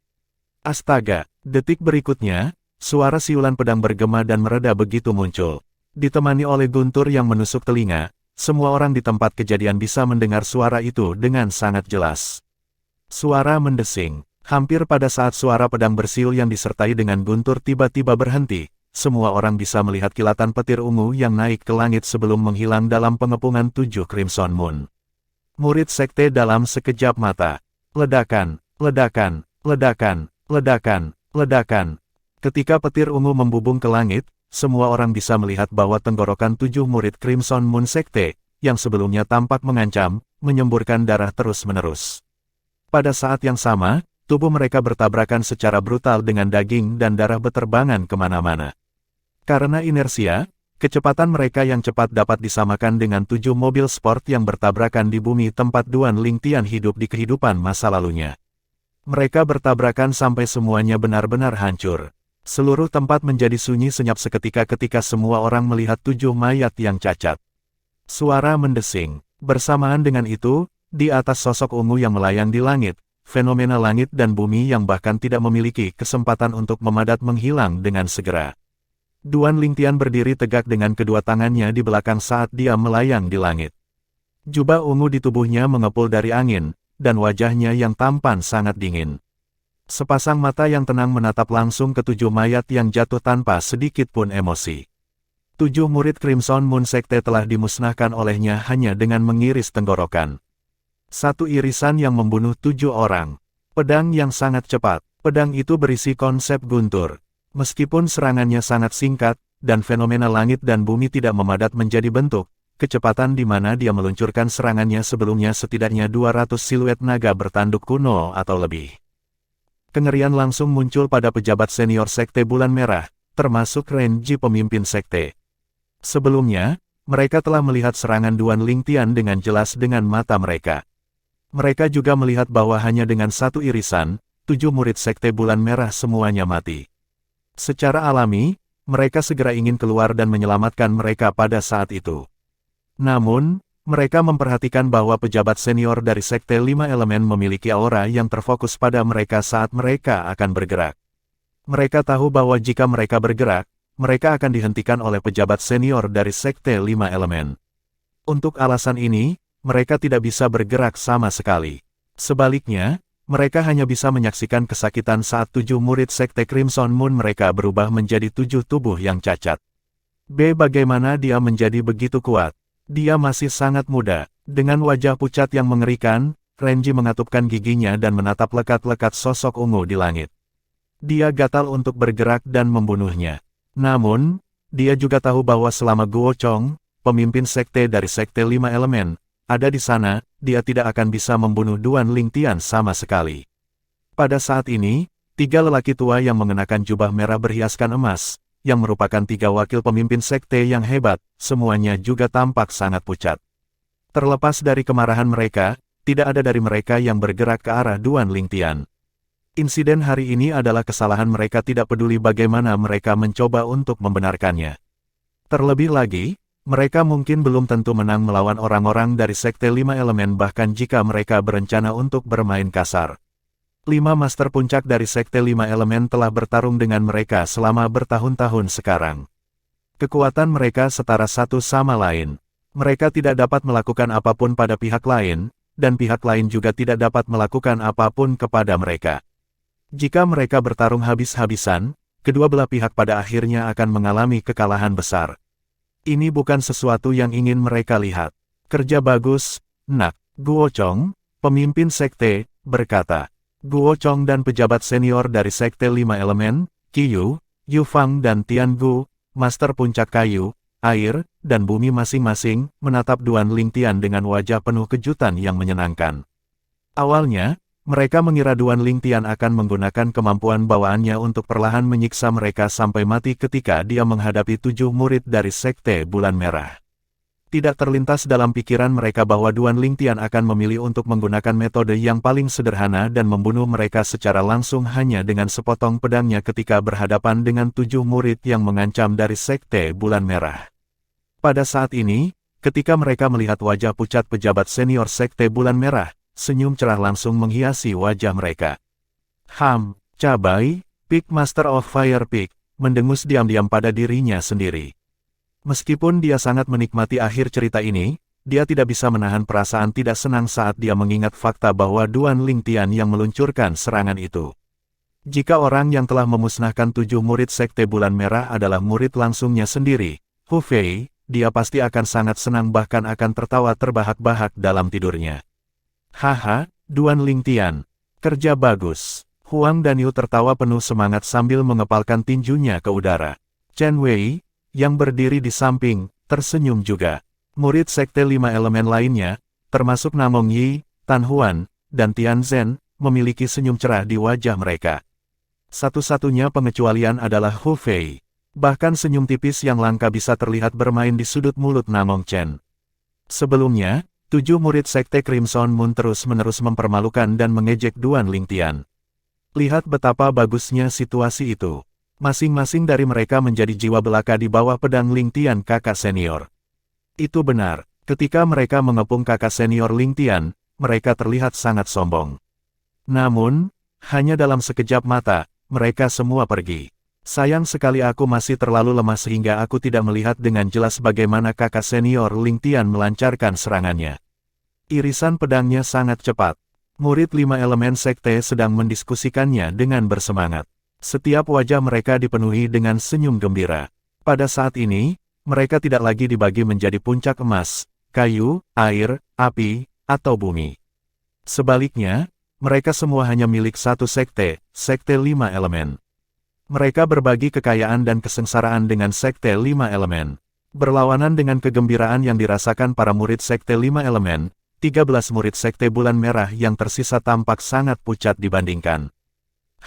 Astaga, detik berikutnya, suara siulan pedang bergema dan mereda begitu muncul. Ditemani oleh guntur yang menusuk telinga, semua orang di tempat kejadian bisa mendengar suara itu dengan sangat jelas. Suara mendesing. Hampir pada saat suara pedang bersiul yang disertai dengan guntur tiba-tiba berhenti, semua orang bisa melihat kilatan petir ungu yang naik ke langit sebelum menghilang dalam pengepungan 7 Crimson Moon. Murid Sekte dalam sekejap mata. Ledakan, ledakan, ledakan, ledakan, ledakan. Ketika petir ungu membubung ke langit, semua orang bisa melihat bahwa tenggorokan 7 murid Crimson Moon Sekte, yang sebelumnya tampak mengancam, menyemburkan darah terus-menerus. Pada saat yang sama, tubuh mereka bertabrakan secara brutal dengan daging dan darah beterbangan kemana-mana. Karena inersia, kecepatan mereka yang cepat dapat disamakan dengan 7 mobil sport yang bertabrakan di bumi tempat Duan Lingtian hidup di kehidupan masa lalunya. Mereka bertabrakan sampai semuanya benar-benar hancur. Seluruh tempat menjadi sunyi senyap seketika ketika semua orang melihat 7 mayat yang cacat. Suara mendesing. Bersamaan dengan itu, di atas sosok ungu yang melayang di langit, fenomena langit dan bumi yang bahkan tidak memiliki kesempatan untuk memadat menghilang dengan segera. Duan Lingtian berdiri tegak dengan kedua tangannya di belakang saat dia melayang di langit. Jubah ungu di tubuhnya mengepul dari angin, dan wajahnya yang tampan sangat dingin. Sepasang mata yang tenang menatap langsung ke 7 mayat yang jatuh tanpa sedikit pun emosi. 7 murid Crimson Moon Sekte telah dimusnahkan olehnya hanya dengan mengiris tenggorokan. Satu irisan yang membunuh 7 orang. Pedang yang sangat cepat. Pedang itu berisi konsep guntur. Meskipun serangannya sangat singkat, dan fenomena langit dan bumi tidak memadat menjadi bentuk, kecepatan di mana dia meluncurkan serangannya sebelumnya setidaknya 200 siluet naga bertanduk kuno atau lebih. Kengerian langsung muncul pada pejabat senior Sekte Bulan Merah, termasuk Renji pemimpin Sekte. Sebelumnya, mereka telah melihat serangan Duan Lingtian dengan jelas dengan mata mereka. Mereka juga melihat bahwa hanya dengan satu irisan, 7 murid Sekte Bulan Merah semuanya mati. Secara alami, mereka segera ingin keluar dan menyelamatkan mereka pada saat itu. Namun, mereka memperhatikan bahwa pejabat senior dari Sekte 5 Elemen memiliki aura yang terfokus pada mereka saat mereka akan bergerak. Mereka tahu bahwa jika mereka bergerak, mereka akan dihentikan oleh pejabat senior dari Sekte 5 Elemen. Untuk alasan ini, mereka tidak bisa bergerak sama sekali. Sebaliknya, mereka hanya bisa menyaksikan kesakitan saat 7 murid Sekte Crimson Moon mereka berubah menjadi 7 tubuh yang cacat. Bagaimana dia menjadi begitu kuat? Dia masih sangat muda. Dengan wajah pucat yang mengerikan, Renji mengatupkan giginya dan menatap lekat-lekat sosok ungu di langit. Dia gatal untuk bergerak dan membunuhnya. Namun, dia juga tahu bahwa selama Guo Chong, pemimpin sekte dari Sekte 5 Elemen, ada di sana, dia tidak akan bisa membunuh Duan Lingtian sama sekali. Pada saat ini, 3 lelaki tua yang mengenakan jubah merah berhiaskan emas, yang merupakan 3 wakil pemimpin sekte yang hebat, semuanya juga tampak sangat pucat. Terlepas dari kemarahan mereka, tidak ada dari mereka yang bergerak ke arah Duan Lingtian. Insiden hari ini adalah kesalahan mereka, tidak peduli bagaimana mereka mencoba untuk membenarkannya. Terlebih lagi, mereka mungkin belum tentu menang melawan orang-orang dari Sekte 5 Elemen bahkan jika mereka berencana untuk bermain kasar. 5 master puncak dari Sekte 5 Elemen telah bertarung dengan mereka selama bertahun-tahun sekarang. Kekuatan mereka setara satu sama lain. Mereka tidak dapat melakukan apapun pada pihak lain, dan pihak lain juga tidak dapat melakukan apapun kepada mereka. Jika mereka bertarung habis-habisan, kedua belah pihak pada akhirnya akan mengalami kekalahan besar. Ini bukan sesuatu yang ingin mereka lihat. Kerja bagus, nak. Guo Chong, pemimpin sekte, berkata. Guo Chong dan pejabat senior dari Sekte 5 Elemen, Qiyu, Yu Fang dan Tian Gu, master puncak kayu, air, dan bumi masing-masing, menatap Duan Lingtian dengan wajah penuh kejutan yang menyenangkan. Awalnya, mereka mengira Duan Lingtian akan menggunakan kemampuan bawaannya untuk perlahan menyiksa mereka sampai mati ketika dia menghadapi 7 murid dari Sekte Bulan Merah. Tidak terlintas dalam pikiran mereka bahwa Duan Lingtian akan memilih untuk menggunakan metode yang paling sederhana dan membunuh mereka secara langsung hanya dengan sepotong pedangnya ketika berhadapan dengan 7 murid yang mengancam dari Sekte Bulan Merah. Pada saat ini, ketika mereka melihat wajah pucat pejabat senior Sekte Bulan Merah, senyum cerah langsung menghiasi wajah mereka. Cabai, Peak Master of Fire Peak, mendengus diam-diam pada dirinya sendiri. Meskipun dia sangat menikmati akhir cerita ini, dia tidak bisa menahan perasaan tidak senang saat dia mengingat fakta bahwa Duan Lingtian yang meluncurkan serangan itu. Jika orang yang telah memusnahkan 7 murid Sekte Bulan Merah adalah murid langsungnya sendiri, Hu Fei, dia pasti akan sangat senang bahkan akan tertawa terbahak-bahak dalam tidurnya. Haha, Duan Lingtian. Kerja bagus. Huang dan Yu tertawa penuh semangat sambil mengepalkan tinjunya ke udara. Chen Wei, yang berdiri di samping, tersenyum juga. Murid Sekte 5 Elemen lainnya, termasuk Namong Yi, Tan Huan, dan Tian Zhen, memiliki senyum cerah di wajah mereka. Satu-satunya pengecualian adalah Hu Fei. Bahkan senyum tipis yang langka bisa terlihat bermain di sudut mulut Namong Chen. Sebelumnya, 7 murid Sekte Crimson Moon terus-menerus mempermalukan dan mengejek Duan Lingtian. Lihat betapa bagusnya situasi itu. Masing-masing dari mereka menjadi jiwa belaka di bawah pedang Lingtian kakak senior. Itu benar, ketika mereka mengepung kakak senior Lingtian, mereka terlihat sangat sombong. Namun, hanya dalam sekejap mata, mereka semua pergi. Sayang sekali aku masih terlalu lemah sehingga aku tidak melihat dengan jelas bagaimana kakak senior Lingtian melancarkan serangannya. Irisan pedangnya sangat cepat. Murid 5 elemen sekte sedang mendiskusikannya dengan bersemangat. Setiap wajah mereka dipenuhi dengan senyum gembira. Pada saat ini, mereka tidak lagi dibagi menjadi puncak emas, kayu, air, api, atau bumi. Sebaliknya, Mereka semua hanya milik satu sekte, Sekte Lima Elemen. Mereka berbagi kekayaan dan kesengsaraan dengan Sekte Lima Elemen. Berlawanan dengan kegembiraan yang dirasakan para murid Sekte Lima Elemen, 13 murid Sekte Bulan Merah yang tersisa tampak sangat pucat dibandingkan.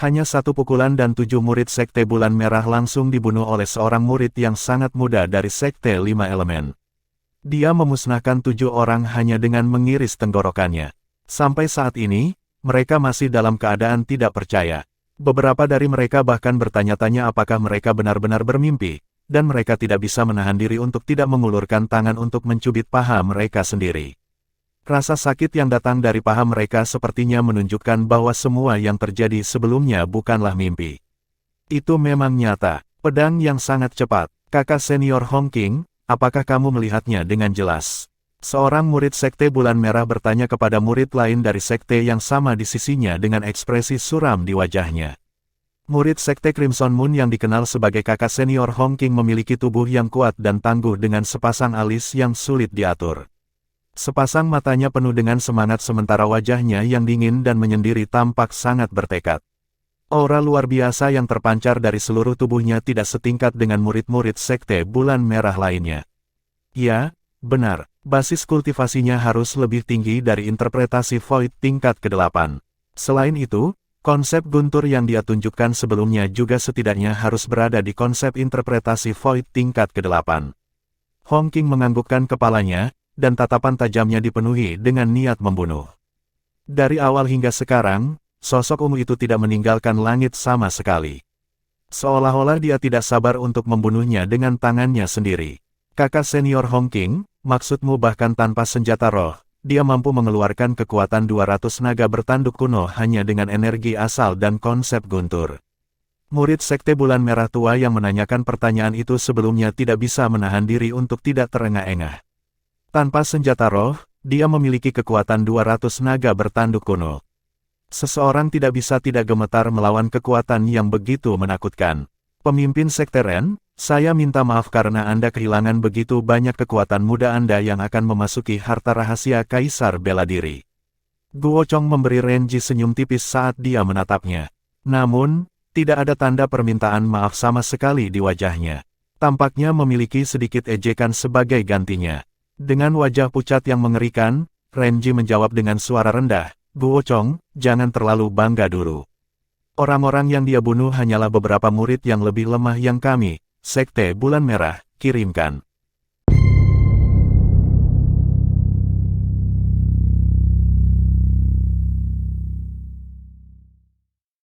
Hanya satu pukulan dan 7 murid Sekte Bulan Merah langsung dibunuh oleh seorang murid yang sangat muda dari Sekte Lima Elemen. Dia memusnahkan 7 orang hanya dengan mengiris tenggorokannya. Sampai saat ini, mereka masih dalam keadaan tidak percaya. Beberapa dari mereka bahkan bertanya-tanya apakah mereka benar-benar bermimpi, dan mereka tidak bisa menahan diri untuk tidak mengulurkan tangan untuk mencubit paha mereka sendiri. Rasa sakit yang datang dari paha mereka sepertinya menunjukkan bahwa semua yang terjadi sebelumnya bukanlah mimpi. Itu memang nyata. Pedang yang sangat cepat. Kakak senior Hong Qing, apakah kamu melihatnya dengan jelas? Seorang murid Sekte Bulan Merah bertanya kepada murid lain dari sekte yang sama di sisinya dengan ekspresi suram di wajahnya. Murid Sekte Crimson Moon yang dikenal sebagai kakak senior Hong Qing memiliki tubuh yang kuat dan tangguh dengan sepasang alis yang sulit diatur. Sepasang matanya penuh dengan semangat sementara wajahnya yang dingin dan menyendiri tampak sangat bertekad. Aura luar biasa yang terpancar dari seluruh tubuhnya tidak setingkat dengan murid-murid Sekte Bulan Merah lainnya. Ya, benar. Basis kultivasinya harus lebih tinggi dari interpretasi Void tingkat ke-8. Selain itu, konsep guntur yang dia tunjukkan sebelumnya juga setidaknya harus berada di konsep interpretasi Void tingkat ke-8. Hong Qing menganggukkan kepalanya, dan tatapan tajamnya dipenuhi dengan niat membunuh. Dari awal hingga sekarang, sosok ungu itu tidak meninggalkan langit sama sekali. Seolah-olah dia tidak sabar untuk membunuhnya dengan tangannya sendiri. Kakak senior Hong Qing, maksudmu bahkan tanpa senjata roh, dia mampu mengeluarkan kekuatan 200 naga bertanduk kuno hanya dengan energi asal dan konsep guntur. Murid Sekte Bulan Merah tua yang menanyakan pertanyaan itu sebelumnya tidak bisa menahan diri untuk tidak terengah-engah. Tanpa senjata roh, dia memiliki kekuatan 200 naga bertanduk kuno. Seseorang tidak bisa tidak gemetar melawan kekuatan yang begitu menakutkan. Pemimpin Sekte Ren, saya minta maaf karena Anda kehilangan begitu banyak kekuatan muda Anda yang akan memasuki harta rahasia Kaisar Bela Diri. Guo Chong memberi Renji senyum tipis saat dia menatapnya. Namun, tidak ada tanda permintaan maaf sama sekali di wajahnya. Tampaknya memiliki sedikit ejekan sebagai gantinya. Dengan wajah pucat yang mengerikan, Renji menjawab dengan suara rendah, Guo Chong, jangan terlalu bangga dulu. Orang-orang yang dia bunuh hanyalah beberapa murid yang lebih lemah yang kami, Sekte Bulan Merah, kirimkan.